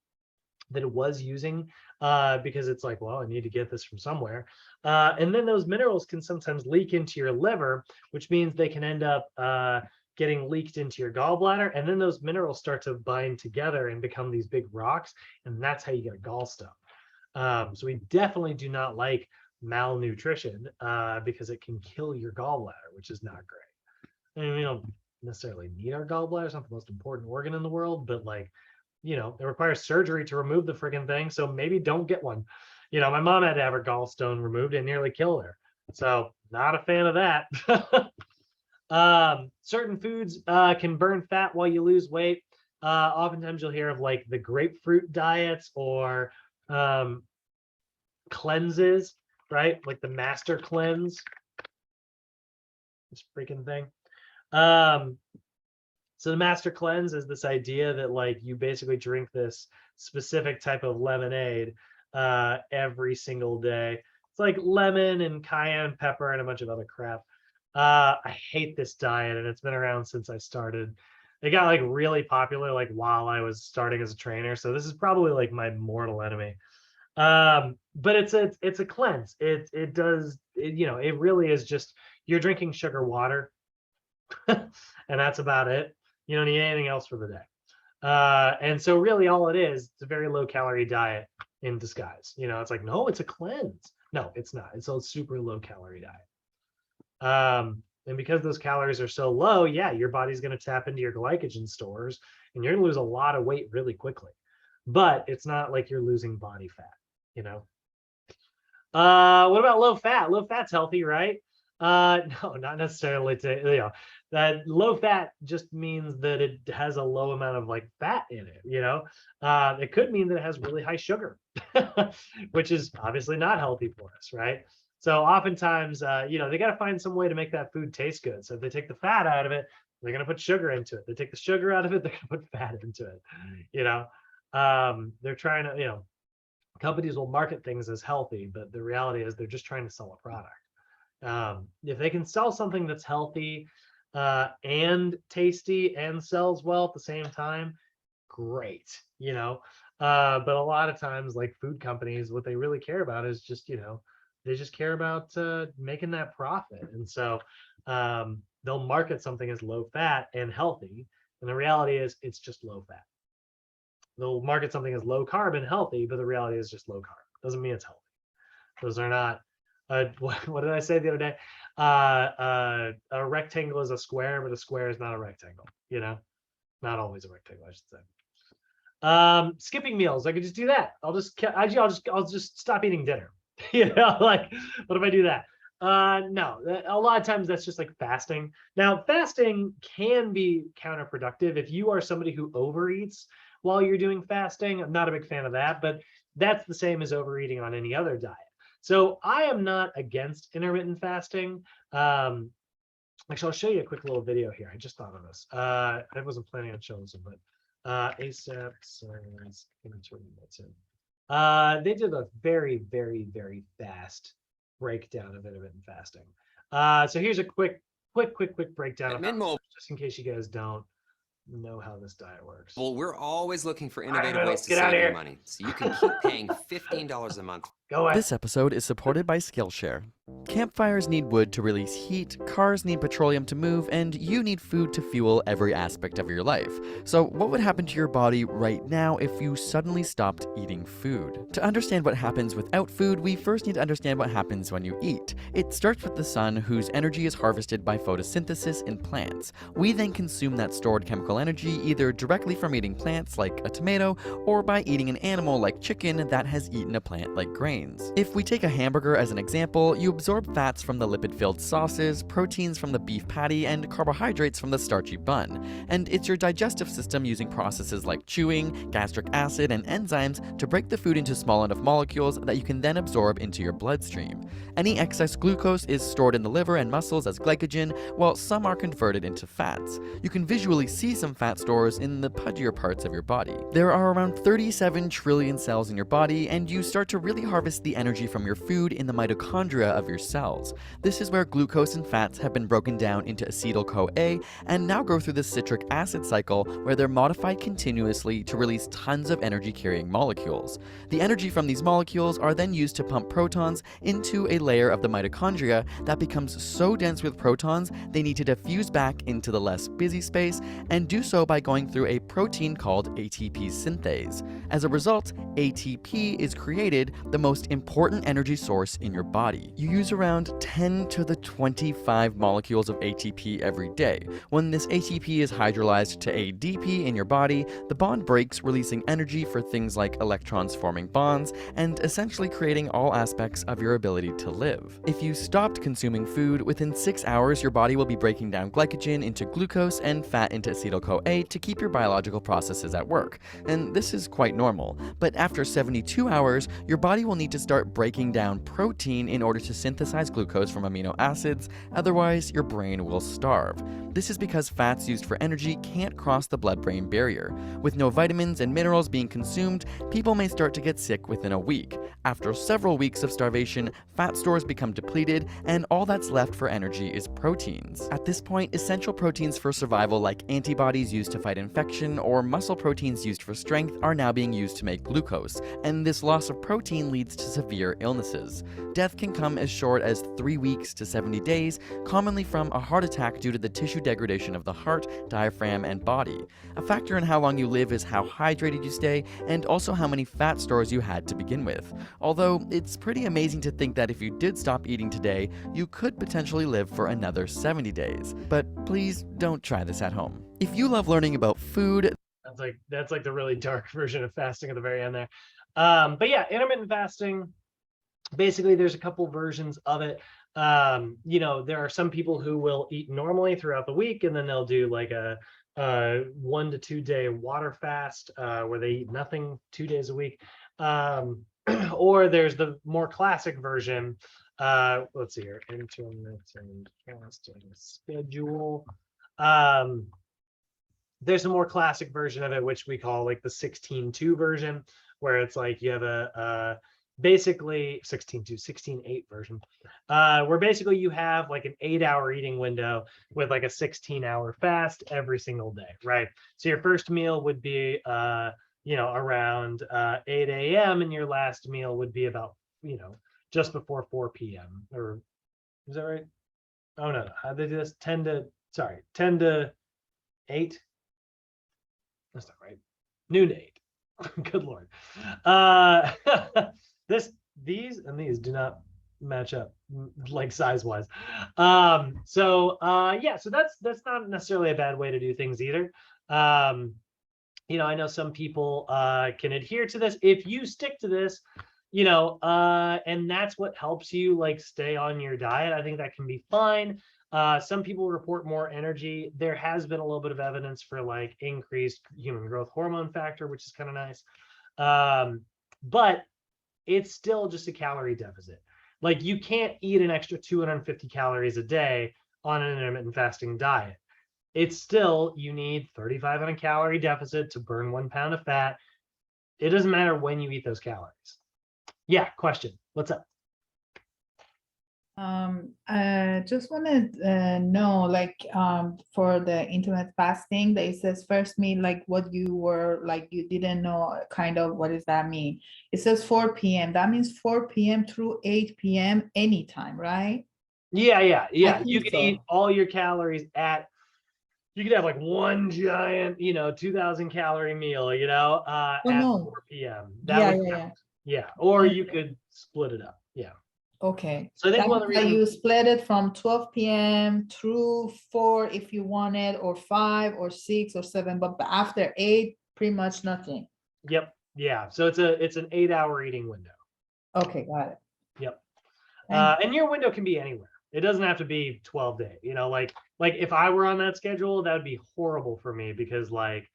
[SPEAKER 1] that it was using, because it's like, well, I need to get this from somewhere. And then those minerals can sometimes leak into your liver, which means they can end up getting leaked into your gallbladder. And then those minerals start to bind together and become these big rocks. And that's how you get a gallstone. So we definitely do not like malnutrition because it can kill your gallbladder, which is not great. I mean, we don't necessarily need our gallbladder. It's not the most important organ in the world, but like, it requires surgery to remove the freaking thing. So maybe don't get one. My mom had to have her gallstone removed and nearly killed her. So not a fan of that. Certain foods can burn fat while you lose weight. Oftentimes you'll hear of like the grapefruit diets or cleanses, right? Like the master cleanse, this freaking thing. So the master cleanse is this idea that like you basically drink this specific type of lemonade every single day. It's like lemon and cayenne pepper and a bunch of other crap. I hate this diet, and it's been around since I started. It got like really popular like while I was starting as a trainer. So this is probably like my mortal enemy. But it's a cleanse. It really is just you're drinking sugar water and that's about it. You don't need anything else for the day. And so really all it is, it's a very low calorie diet in disguise. It's like, no, it's a cleanse. No, it's not. It's a super low calorie diet. And because those calories are so low, yeah, your body's going to tap into your glycogen stores and you're going to lose a lot of weight really quickly. But it's not like you're losing body fat, What about low fat? Low fat's healthy, right? No, not necessarily. That low fat just means that it has a low amount of like fat in it. It could mean that it has really high sugar, which is obviously not healthy for us, right? So oftentimes, they got to find some way to make that food taste good. So if they take the fat out of it, they're going to put sugar into it. They take the sugar out of it, they're going to put fat into it. They're trying to, companies will market things as healthy, but the reality is they're just trying to sell a product. If they can sell something that's healthy and tasty and sells well at the same time, great, but a lot of times like food companies, what they really care about is just, they just care about making that profit. And so they'll market something as low fat and healthy. And the reality is it's just low fat. They'll market something as low carb and healthy, but the reality is just low carb. Doesn't mean it's healthy. Those are not, what did I say the other day? A rectangle is a square, but a square is not a rectangle, not always a rectangle, I should say. Skipping meals, I could just do that. I'll just stop eating dinner. Like, what if I do that? No, a lot of times that's just like fasting. Now, fasting can be counterproductive if you are somebody who overeats while you're doing fasting. I'm not a big fan of that, but that's the same as overeating on any other diet. So I am not against intermittent fasting. Actually, I'll show you a quick little video here. I just thought of this. I wasn't planning on showing this, but ASAP says intermittent. They did a very, very, very fast breakdown of intermittent fasting. So here's a quick breakdown of how, just in case you guys don't know how this diet works.
[SPEAKER 4] Well, we're always looking for innovative
[SPEAKER 1] right,
[SPEAKER 4] ways to
[SPEAKER 1] get out
[SPEAKER 4] save
[SPEAKER 1] of
[SPEAKER 4] your
[SPEAKER 1] here.
[SPEAKER 4] money, so you can keep paying $15 a month.
[SPEAKER 1] Go ahead.
[SPEAKER 11] This episode is supported by Skillshare. Campfires need wood to release heat, cars need petroleum to move, and you need food to fuel every aspect of your life. So what would happen to your body right now if you suddenly stopped eating food? To understand what happens without food, we first need to understand what happens when you eat. It starts with the sun, whose energy is harvested by photosynthesis in plants. We then consume that stored chemical energy either directly from eating plants like a tomato, or by eating an animal like chicken that has eaten a plant like grains. If we take a hamburger as an example, you absorb fats from the lipid-filled sauces, proteins from the beef patty, and carbohydrates from the starchy bun. And it's your digestive system using processes like chewing, gastric acid, and enzymes to break the food into small enough molecules that you can then absorb into your bloodstream. Any excess glucose is stored in the liver and muscles as glycogen, while some are converted into fats. You can visually see some fat stores in the pudgier parts of your body. There are around 37 trillion cells in your body, and you start to really harvest the energy from your food in the mitochondria of your cells. This is where glucose and fats have been broken down into acetyl-CoA and now go through the citric acid cycle, where they're modified continuously to release tons of energy-carrying molecules. The energy from these molecules are then used to pump protons into a layer of the mitochondria that becomes so dense with protons they need to diffuse back into the less busy space, and do so by going through a protein called ATP synthase. As a result, ATP is created, the most important energy source in your body. You use around 10 to the 25 molecules of ATP every day. When this ATP is hydrolyzed to ADP in your body, the bond breaks, releasing energy for things like electrons forming bonds, and essentially creating all aspects of your ability to live. If you stopped consuming food, within 6 hours your body will be breaking down glycogen into glucose and fat into acetyl-CoA to keep your biological processes at work. And this is quite normal. But after 72 hours, your body will need to start breaking down protein in order to synthesize glucose from amino acids, otherwise your brain will starve. This is because fats used for energy can't cross the blood-brain barrier. With no vitamins and minerals being consumed, people may start to get sick within a week. After several weeks of starvation, fat stores become depleted, and all that's left for energy is proteins. At this point, essential proteins for survival like antibodies used to fight infection or muscle proteins used for strength are now being used to make glucose, and this loss of protein leads to severe illnesses. Death can come as short as 3 weeks to 70 days, commonly from a heart attack due to the tissue degradation of the heart, diaphragm, and body. A factor in how long you live is how hydrated you stay, and also how many fat stores you had to begin with. Although, it's pretty amazing to think that if you did stop eating today, you could potentially live for another 70 days. But please don't try this at home. If you love learning about food,
[SPEAKER 1] that's like the really dark version of fasting at the very end there. But yeah, intermittent fasting, basically there's a couple versions of it. There are some people who will eat normally throughout the week, and then they'll do like a 1 to 2 day water fast where they eat nothing 2 days a week. Or there's the more classic version. Let's see here, intermittent fasting schedule. There's a more classic version of it, which we call like the 16-2 version, where it's like you have a basically 16-8 version, where basically you have like an 8-hour eating window with like a 16-hour fast every single day, right? So your first meal would be around 8 a.m. and your last meal would be about just before 4 p.m. or is that right? Oh no, how they do this? 10 to 8. That's not right. Noon to 8. Good Lord. These do not match up like size wise. So that's not necessarily a bad way to do things either. I know some people can adhere to this. If you stick to this, and that's what helps you like stay on your diet. I think that can be fine. Some people report more energy. There has been a little bit of evidence for like increased human growth hormone factor, which is kind of nice. But it's still just a calorie deficit. Like you can't eat an extra 250 calories a day on an intermittent fasting diet. It's still, you need 3,500 calorie deficit to burn 1 pound of fat. It doesn't matter when you eat those calories. Yeah, question. What's up?
[SPEAKER 12] I just want to know, like, for the intermittent fasting, that it says first meal, like what you were, like, you didn't know, kind of, what does that mean? It says 4 p.m. That means 4 p.m. through 8 p.m. anytime, right?
[SPEAKER 1] Yeah.
[SPEAKER 12] I
[SPEAKER 1] You
[SPEAKER 12] think
[SPEAKER 1] could eat
[SPEAKER 12] so.
[SPEAKER 1] all your calories you could have like one giant, 2,000 calorie meal,
[SPEAKER 12] Oh
[SPEAKER 1] at
[SPEAKER 12] no.
[SPEAKER 1] 4 p.m. That
[SPEAKER 12] Yeah,
[SPEAKER 1] would
[SPEAKER 12] yeah,
[SPEAKER 1] count.
[SPEAKER 12] yeah.
[SPEAKER 1] Yeah. Or you
[SPEAKER 12] Okay.
[SPEAKER 1] could split it up. Yeah.
[SPEAKER 12] Okay.
[SPEAKER 1] So I think
[SPEAKER 12] That
[SPEAKER 1] one of the
[SPEAKER 12] means that
[SPEAKER 1] reasons,
[SPEAKER 12] you split it from 12 p.m. through 4 if you wanted, or 5 or 6 or 7, but after 8, pretty much nothing.
[SPEAKER 1] yep. Yeah. So it's an 8-hour eating window.
[SPEAKER 12] Okay, got it.
[SPEAKER 1] Yep.
[SPEAKER 12] Thank
[SPEAKER 1] And your window can be anywhere. It doesn't have to be 12 day, like if I were on that schedule, that would be horrible for me because like,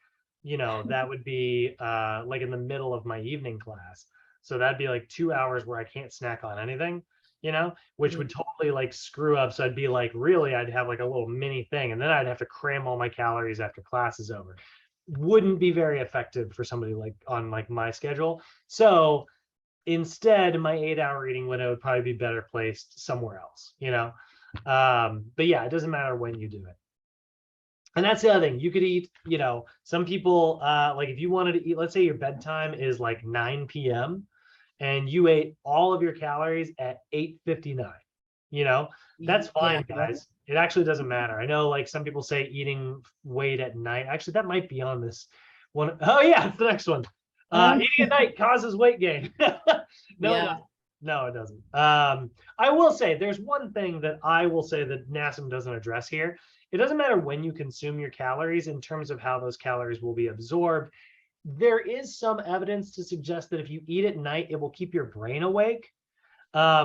[SPEAKER 1] that would be like in the middle of my evening class. So that'd be like 2 hours where I can't snack on anything, which would totally like screw up. So I'd be like, really, I'd have like a little mini thing and then I'd have to cram all my calories after class is over. Wouldn't be very effective for somebody like on like my schedule. So instead, my 8-hour eating window would probably be better placed somewhere else, but yeah, it doesn't matter when you do it. And that's the other thing. You could eat, some people, like if you wanted to eat, let's say your bedtime is like 9 p.m. and you ate all of your calories at 8:59, that's
[SPEAKER 12] Yeah.
[SPEAKER 1] fine, guys. It actually doesn't matter. I know like some people say eating weight at night. Actually, that might be on this one. Oh yeah, it's the next one. Eating at night causes weight gain. No, it
[SPEAKER 12] Yeah.
[SPEAKER 1] doesn't. No, it doesn't. I will say there's one thing that I will say that NASM doesn't address here. It doesn't matter when you consume your calories in terms of how those calories will be absorbed. There is some evidence to suggest that if you eat at night, it will keep your brain awake,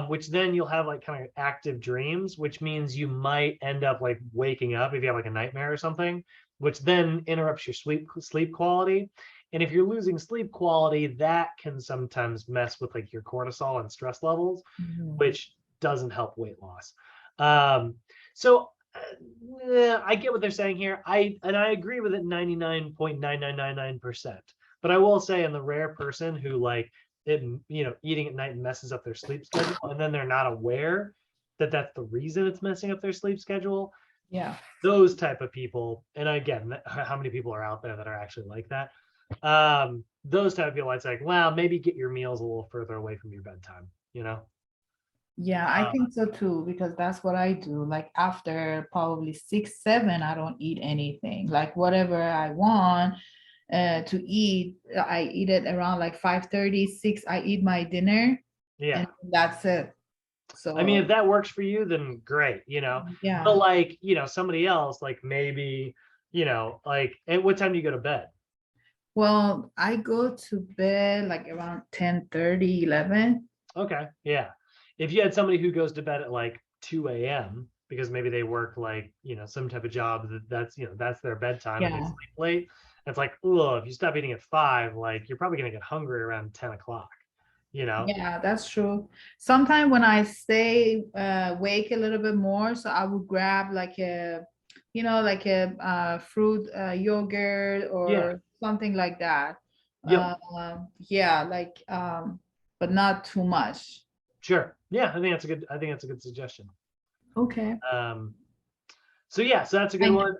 [SPEAKER 1] which then you'll have like kind of active dreams, which means you might end up like waking up if you have like a nightmare or something, which then interrupts your sleep quality. And if you're losing sleep quality, that can sometimes mess with like your cortisol and stress levels, which doesn't help weight loss. So I get what they're saying here. I agree with it 99.9999%. But I will say, in the rare person who like it, eating at night messes up their sleep schedule, and then they're not aware that that's the reason it's messing up their sleep schedule.
[SPEAKER 12] Yeah.
[SPEAKER 1] Those type of people, and again, how many people are out there that are actually like that? Those type of people, I'd say, well, maybe get your meals a little further away from your bedtime.
[SPEAKER 12] Yeah, I think so too, because that's what I do. Like after probably 6, 7, I don't eat anything. Like whatever I want to eat, I eat it around like 5:30, 6. I eat my dinner.
[SPEAKER 1] Yeah.
[SPEAKER 12] And that's it. So
[SPEAKER 1] I mean, if that works for you, then great,
[SPEAKER 12] yeah.
[SPEAKER 1] But like, somebody else, like maybe, like, at what time do you go to bed?
[SPEAKER 12] Well, I go to bed like around 10:30, 11.
[SPEAKER 1] Okay. Yeah. If you had somebody who goes to bed at like 2 a.m. because maybe they work like, some type of job that's their bedtime and they
[SPEAKER 12] Yeah.
[SPEAKER 1] sleep late. It's like, oh, if you stop eating at 5, like you're probably gonna get hungry around 10 o'clock,
[SPEAKER 12] Yeah, that's true. Sometimes when I stay wake a little bit more, so I would grab like a fruit yogurt
[SPEAKER 1] Yeah.
[SPEAKER 12] or something like that.
[SPEAKER 1] Yep.
[SPEAKER 12] Yeah, like but not too much.
[SPEAKER 1] Sure. Yeah, I think that's a good suggestion.
[SPEAKER 12] Okay.
[SPEAKER 1] So yeah, so that's a good
[SPEAKER 12] Thank
[SPEAKER 1] one.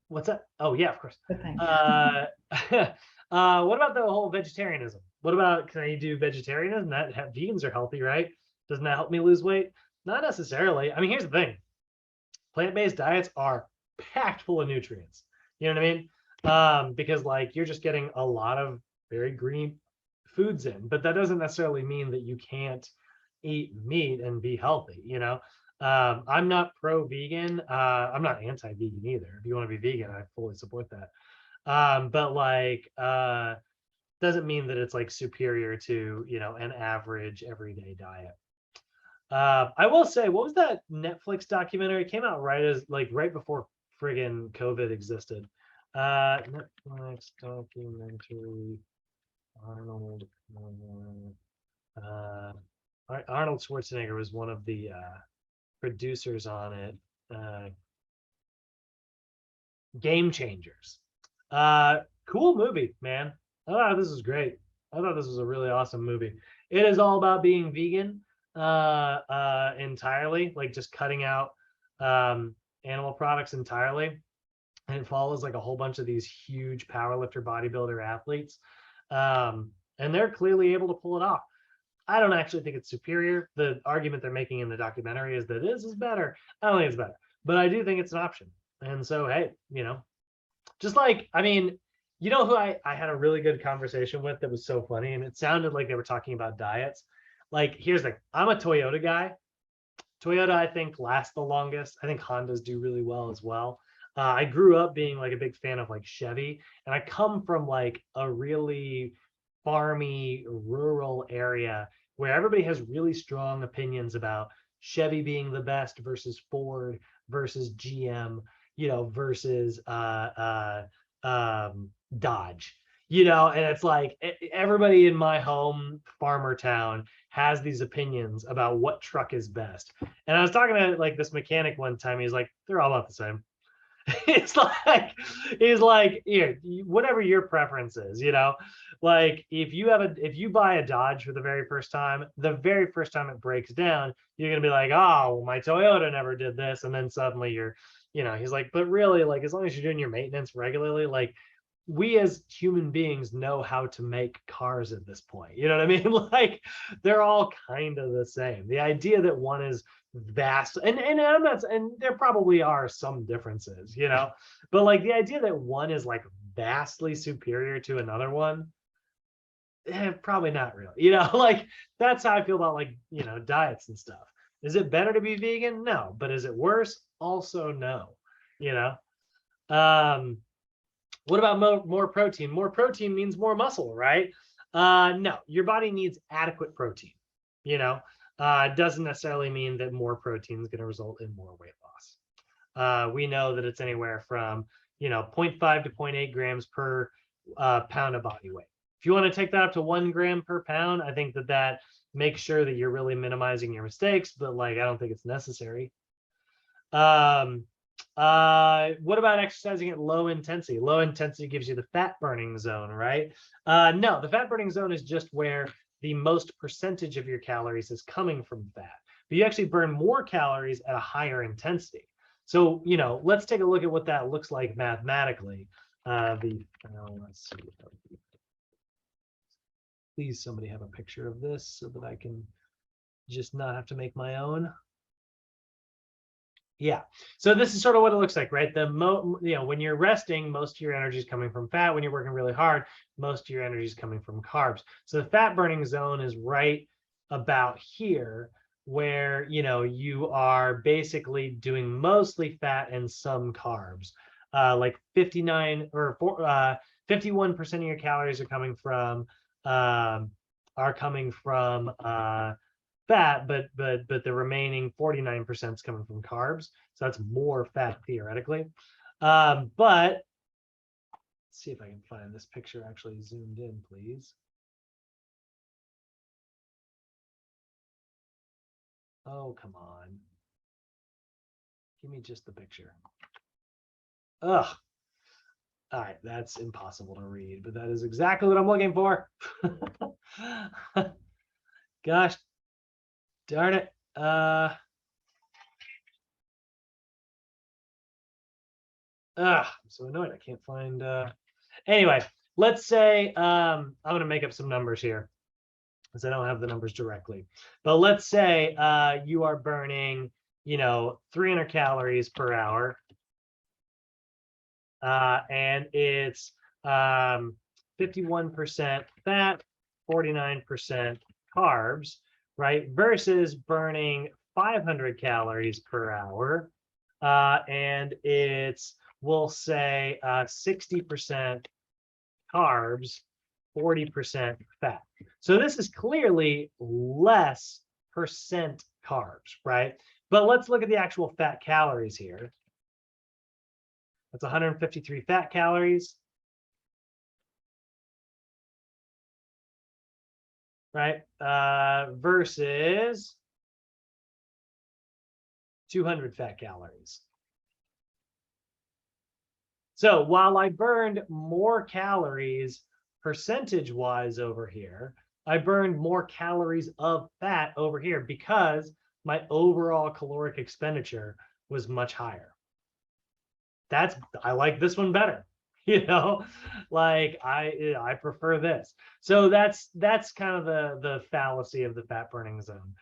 [SPEAKER 1] What's that? Oh yeah, of course.
[SPEAKER 12] Thank
[SPEAKER 1] What about the whole vegetarianism? What about, can I do vegetarianism? Vegans are healthy, right? Doesn't that help me lose weight? Not necessarily. I mean, here's the thing. Plant-based diets are packed full of nutrients. You know what I mean? Because like you're just getting a lot of very green foods in, but that doesn't necessarily mean that you can't eat meat and be healthy, I'm not pro-vegan. I'm not anti-vegan either. If you want to be vegan, I fully support that. But like doesn't mean that it's like superior to, you know, an average everyday diet. I will say, what was that Netflix documentary? It came out right before friggin' COVID existed. Netflix documentary Arnold. Arnold Schwarzenegger was one of the producers on it. Game Changers. Cool movie, man. I thought this was great. I thought this was a really awesome movie. It is all about being vegan entirely, like just cutting out animal products entirely. And it follows like a whole bunch of these huge powerlifter, bodybuilder athletes. And they're clearly able to pull it off. I don't actually think it's superior. The argument they're making in the documentary is that this is better. I don't think it's better, but I do think it's an option. And so, hey, you know, just like, I mean, you know who I had a really good conversation with that was so funny, and it sounded like they were talking about diets. Like, here's the thing. I'm a Toyota guy. Toyota, I think, lasts the longest. I think Hondas do really well as well. I grew up being like a big fan of like Chevy, and I come from like a really farmy rural area where everybody has really strong opinions about Chevy being the best versus Ford versus GM, you know, versus Dodge, you know, and it's like everybody in my home farmer town has these opinions about what truck is best. And I was talking to like this mechanic one time. He's like, they're all about the same. It's like, he's like, here, whatever your preference is, you know, like if you buy a Dodge for the very first time it breaks down, you're gonna be like, oh, well, my Toyota never did this, and then suddenly you're, you know, he's like, but really, like, as long as you're doing your maintenance regularly, like, we as human beings know how to make cars at this point. You know what I mean? Like, they're all kind of the same. The idea that one is vast, and I'm not, and there probably are some differences, you know, but like the idea that one is like vastly superior to another one, probably not really, you know. Like, that's how I feel about, like, you know, diets and stuff. Is it better to be vegan? No. But is it worse? Also no, you know. What about more protein? More protein means more muscle, right? No, your body needs adequate protein. You know, it doesn't necessarily mean that more protein is going to result in more weight loss. We know that it's anywhere from, you know, 0.5 to 0.8 grams per pound of body weight. If you want to take that up to 1 gram per pound, I think that makes sure that you're really minimizing your mistakes, but like, I don't think it's necessary. What about exercising at low intensity? Low intensity gives you the fat burning zone, right? No, the fat burning zone is just where the most percentage of your calories is coming from fat, but you actually burn more calories at a higher intensity. So, you know, let's take a look at what that looks like mathematically. Let's see. Please, somebody have a picture of this so that I can just not have to make my own. Yeah, so this is sort of what it looks like, right? You know, when you're resting, most of your energy is coming from fat. When you're working really hard, most of your energy is coming from carbs. So the fat burning zone is right about here, where, you know, you are basically doing mostly fat and some carbs. Like 51% of your calories are coming from fat, but the remaining 49% is coming from carbs. So that's more fat theoretically. But let's see if I can find this picture actually zoomed in, please. Oh, come on. Give me just the picture. Ugh. All right, that's impossible to read, but that is exactly what I'm looking for. Gosh darn it. I'm so annoyed I can't find anyway, let's say I'm gonna make up some numbers here because I don't have the numbers directly, but let's say you are burning, you know, 300 calories per hour, and it's 51% fat, 49% carbs, right? Versus burning 500 calories per hour, and it's, we'll say, 60% carbs 40% fat. So this is clearly less percent carbs, right? But let's look at the actual fat calories here. That's 153 fat calories, right? Versus 200 fat calories. So while I burned more calories percentage-wise over here, I burned more calories of fat over here because my overall caloric expenditure was much higher. I like this one better. Like I prefer this. So that's kind of the fallacy of the fat burning zone.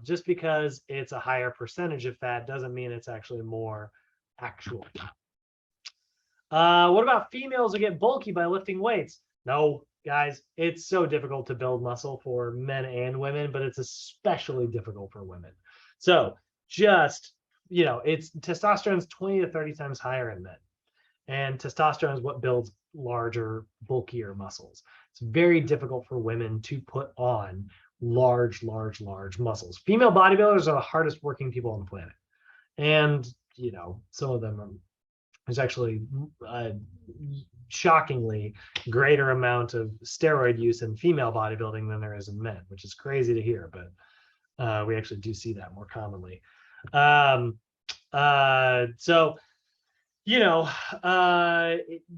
[SPEAKER 1] Just because it's a higher percentage of fat doesn't mean it's actually more actual fat. What about females who get bulky by lifting weights? No, guys, it's so difficult to build muscle for men and women, but it's especially difficult for women. So just, it's testosterone's 20 to 30 times higher in men. And testosterone is what builds larger, bulkier muscles. It's very difficult for women to put on large muscles. Female bodybuilders are the hardest working people on the planet. And, some of them are, there's actually a shockingly greater amount of steroid use in female bodybuilding than there is in men, which is crazy to hear, but we actually do see that more commonly. So due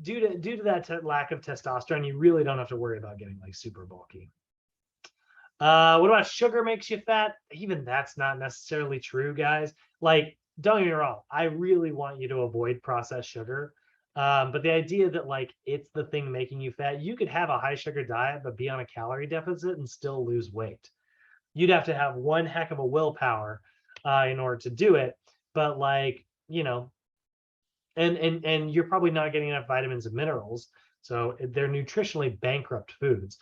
[SPEAKER 1] to that lack of testosterone, you really don't have to worry about getting like super bulky. What about sugar makes you fat? Even that's not necessarily true, guys. Like, don't get me wrong, I really want you to avoid processed sugar. But the idea that like it's the thing making you fat, you could have a high sugar diet but be on a calorie deficit and still lose weight. You'd have to have one heck of a willpower in order to do it. But like, and you're probably not getting enough vitamins and minerals, so they're nutritionally bankrupt foods.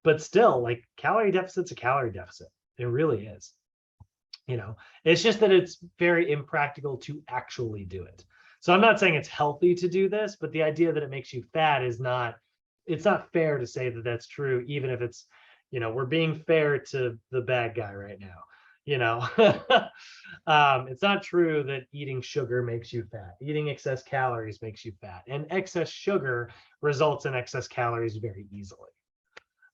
[SPEAKER 1] But still, like, calorie deficit's a calorie deficit. It really is. It's just that it's very impractical to actually do it. So I'm not saying it's healthy to do this, but the idea that it makes you fat is not, it's not fair to say that that's true, even if it's, we're being fair to the bad guy right now. It's not true that eating sugar makes you fat. Eating excess calories makes you fat, and excess sugar results in excess calories very easily.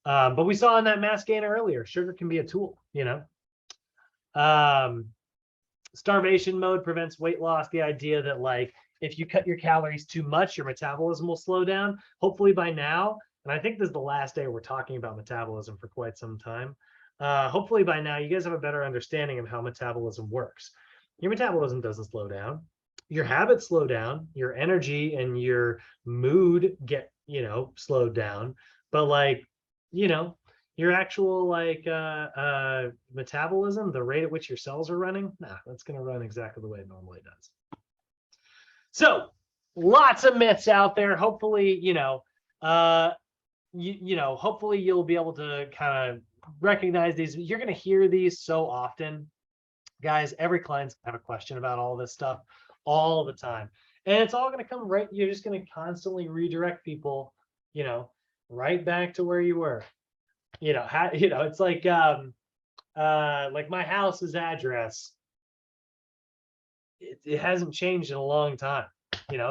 [SPEAKER 1] But we saw in that mass gain earlier, sugar can be a tool. Starvation mode prevents weight loss. The idea that like if you cut your calories too much, your metabolism will slow down. Hopefully by now, and I think this is the last day we're talking about metabolism for quite some time. Hopefully by now you guys have a better understanding of how metabolism works. Your metabolism doesn't slow down. Your habits slow down. Your energy and your mood get, slowed down. But like, your actual like metabolism, the rate at which your cells are running, that's going to run exactly the way it normally does. So lots of myths out there. Hopefully, hopefully you'll be able to kind of recognize these. You're going to hear these so often, guys. Every client's gonna have a question about all this stuff all the time, and it's all going to come right. You're just going to constantly redirect people, right back to where you were. It's like my house's address. It hasn't changed in a long time.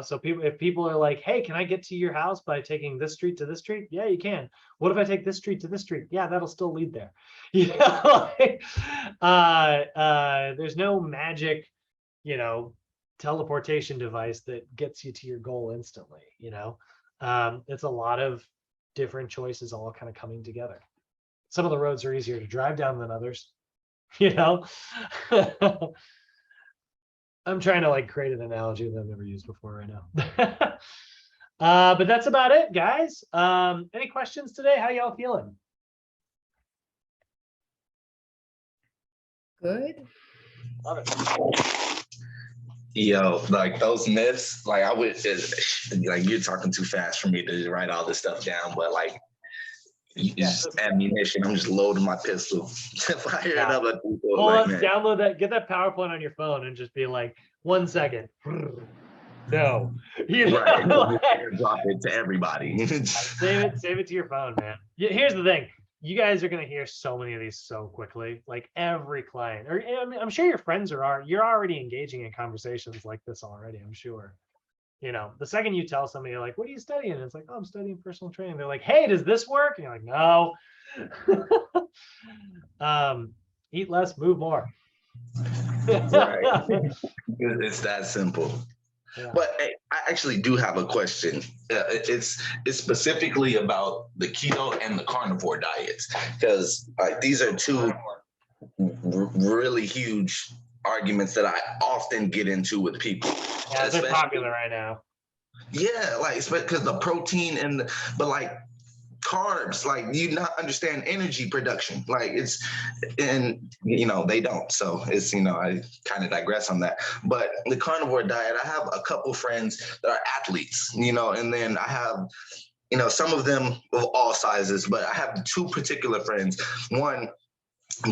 [SPEAKER 1] So if people are like, hey, can I get to your house by taking this street to this street? Yeah, you can. What if I take this street to this street? Yeah, that'll still lead there. There's no magic, teleportation device that gets you to your goal instantly. It's a lot of different choices all kind of coming together. Some of the roads are easier to drive down than others. I'm trying to like create an analogy that I've never used before right now. But that's about it, guys. Any questions today? How y'all feeling?
[SPEAKER 12] Good.
[SPEAKER 1] Love it.
[SPEAKER 2] Yo, like those myths, like I would like you're talking too fast for me to write all this stuff down, but like just ammunition. I'm just loading my pistol to fire it up at people.
[SPEAKER 1] Download that, get that PowerPoint on your phone and just be like, 1 second. no. You know,
[SPEAKER 2] Right.
[SPEAKER 1] like,
[SPEAKER 2] Drop it to everybody.
[SPEAKER 1] save it to your phone, man. Here's the thing. You guys are gonna hear so many of these so quickly. Like every client, or I mean, I'm sure your friends you're already engaging in conversations like this already, I'm sure. You know, the second you tell somebody, you're like, what are you studying? And it's like, oh, I'm studying personal training. They're like, hey, does this work? And you're like, no. Eat less, move more.
[SPEAKER 2] Right. It's that simple.
[SPEAKER 1] Yeah.
[SPEAKER 2] But hey, I actually do have a question. It's specifically about the keto and the carnivore diets, because these are two really huge arguments that I often get into with people.
[SPEAKER 1] Yeah, they're popular right now.
[SPEAKER 2] Yeah, like because the protein but like carbs, like you not understand energy production. Like and they don't. So it's I kind of digress on that. But the carnivore diet, I have a couple friends that are athletes, and then I have some of them of all sizes, but I have two particular friends. One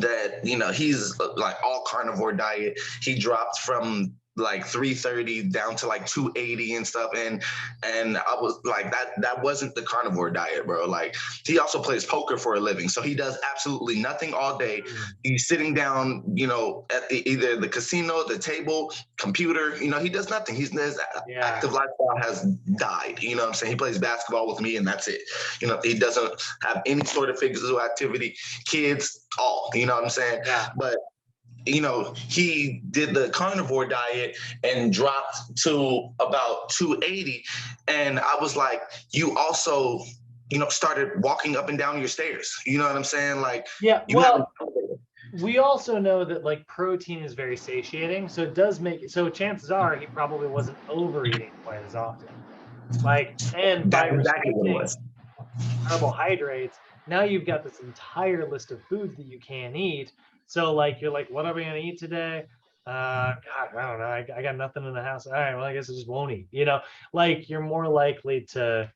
[SPEAKER 2] that he's like all carnivore diet. He dropped from like 330 down to like 280 and stuff, and I was like, that wasn't the carnivore diet, bro. Like, he also plays poker for a living, so he does absolutely nothing all day. He's sitting down at either the casino, the table, computer. He does nothing. His active lifestyle has died. What I'm saying? He plays basketball with me, and that's it. He doesn't have any sort of physical activity, kids, all. What I'm saying?
[SPEAKER 1] Yeah.
[SPEAKER 2] But he did the carnivore diet and dropped to about 280. And I was like, you also, started walking up and down your stairs. You know what I'm saying? Like,
[SPEAKER 1] yeah, well, we also know that like protein is very satiating. So it does so chances are he probably wasn't overeating quite as often. Like, and by restricting carbohydrates, now you've got this entire list of foods that you can't eat. So like, you're like, what are we gonna eat today? God, I don't know. I got nothing in the house. All right, well, I guess I just won't eat. Like, you're more likely to,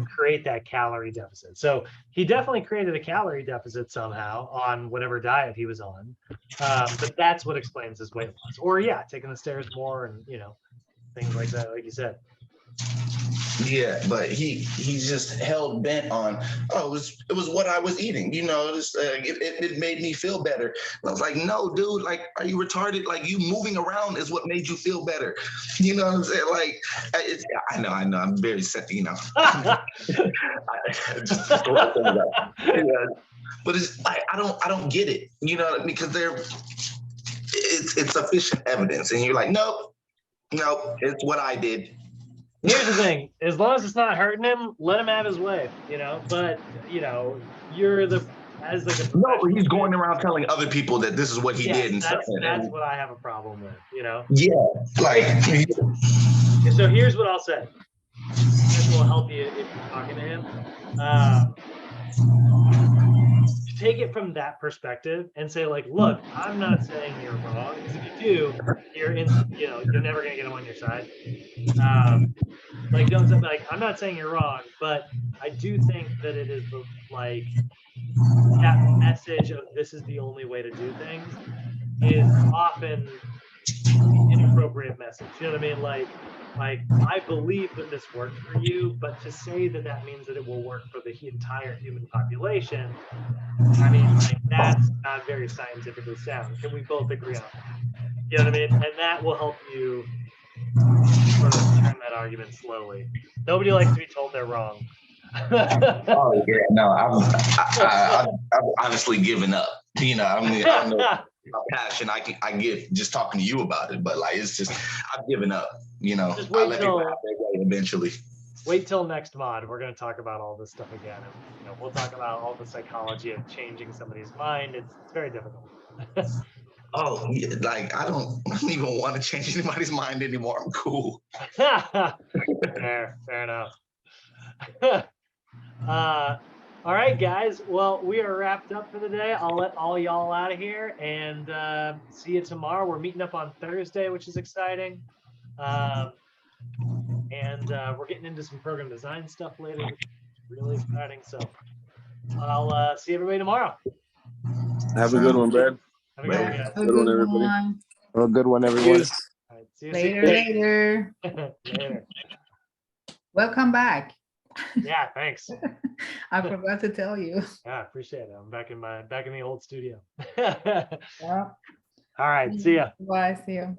[SPEAKER 1] create that calorie deficit. So he definitely created a calorie deficit somehow on whatever diet he was on. But that's what explains his weight loss. Or taking the stairs more and things like that, like you said.
[SPEAKER 2] Yeah, but he's just hell bent on, it was what I was eating, it made me feel better. And I was like, no, dude, like, are you retarded? Like, you moving around is what made you feel better. You know what I'm saying? Like, I know, I'm very set, but it's like, I don't get it, because it's sufficient evidence, and you're like, nope, it's what I did.
[SPEAKER 1] Here's the thing: as long as it's not hurting him, let him have his way. But you're but
[SPEAKER 2] he's going around telling other people that this is what he did, and
[SPEAKER 1] that's what I have a problem with.
[SPEAKER 2] Yeah, like.
[SPEAKER 1] So here's what I'll say. This will help you if you're talking to him. Take it from that perspective and say, like, look, I'm not saying you're wrong. Because if you do, you're never gonna get him on your side. Like, don't say, like, I'm not saying you're wrong, but I do think that it is like that message of this is the only way to do things is often an inappropriate message. You know what I mean? Like I believe that this worked for you, but to say that means that it will work for the entire human population, I mean, like, that's not very scientifically sound. Can we both agree on that? You know what I mean? And that will help you sort of turn that argument slowly. Nobody likes to be told they're wrong.
[SPEAKER 2] Oh yeah, no, I've honestly given up. I don't know how passion I get just talking to you about it, but like, it's just, I've given up.
[SPEAKER 1] Just
[SPEAKER 2] I'll let people have their way eventually.
[SPEAKER 1] Wait till next mod. We're going to talk about all this stuff again. And, we'll talk about all the psychology of changing somebody's mind. It's very difficult.
[SPEAKER 2] Oh, yeah, like I don't even want to change anybody's mind anymore. I'm cool.
[SPEAKER 1] Fair enough. All right, guys. Well, we are wrapped up for the day. I'll let all y'all out of here and see you tomorrow. We're meeting up on Thursday, which is exciting. And we're getting into some program design stuff later, which is really exciting. So I'll see everybody tomorrow.
[SPEAKER 3] Have a good one, Brad.
[SPEAKER 1] Have a good one, guys.
[SPEAKER 3] Good one, everybody.
[SPEAKER 12] One.
[SPEAKER 3] Have a good one, everyone.
[SPEAKER 1] All right. See you
[SPEAKER 12] Later.
[SPEAKER 1] Later.
[SPEAKER 12] Welcome back.
[SPEAKER 1] Yeah, thanks.
[SPEAKER 12] I forgot to tell you.
[SPEAKER 1] Yeah, appreciate it. I'm back in the old studio.
[SPEAKER 12] Yeah.
[SPEAKER 1] All right, see ya.
[SPEAKER 12] Bye. See you.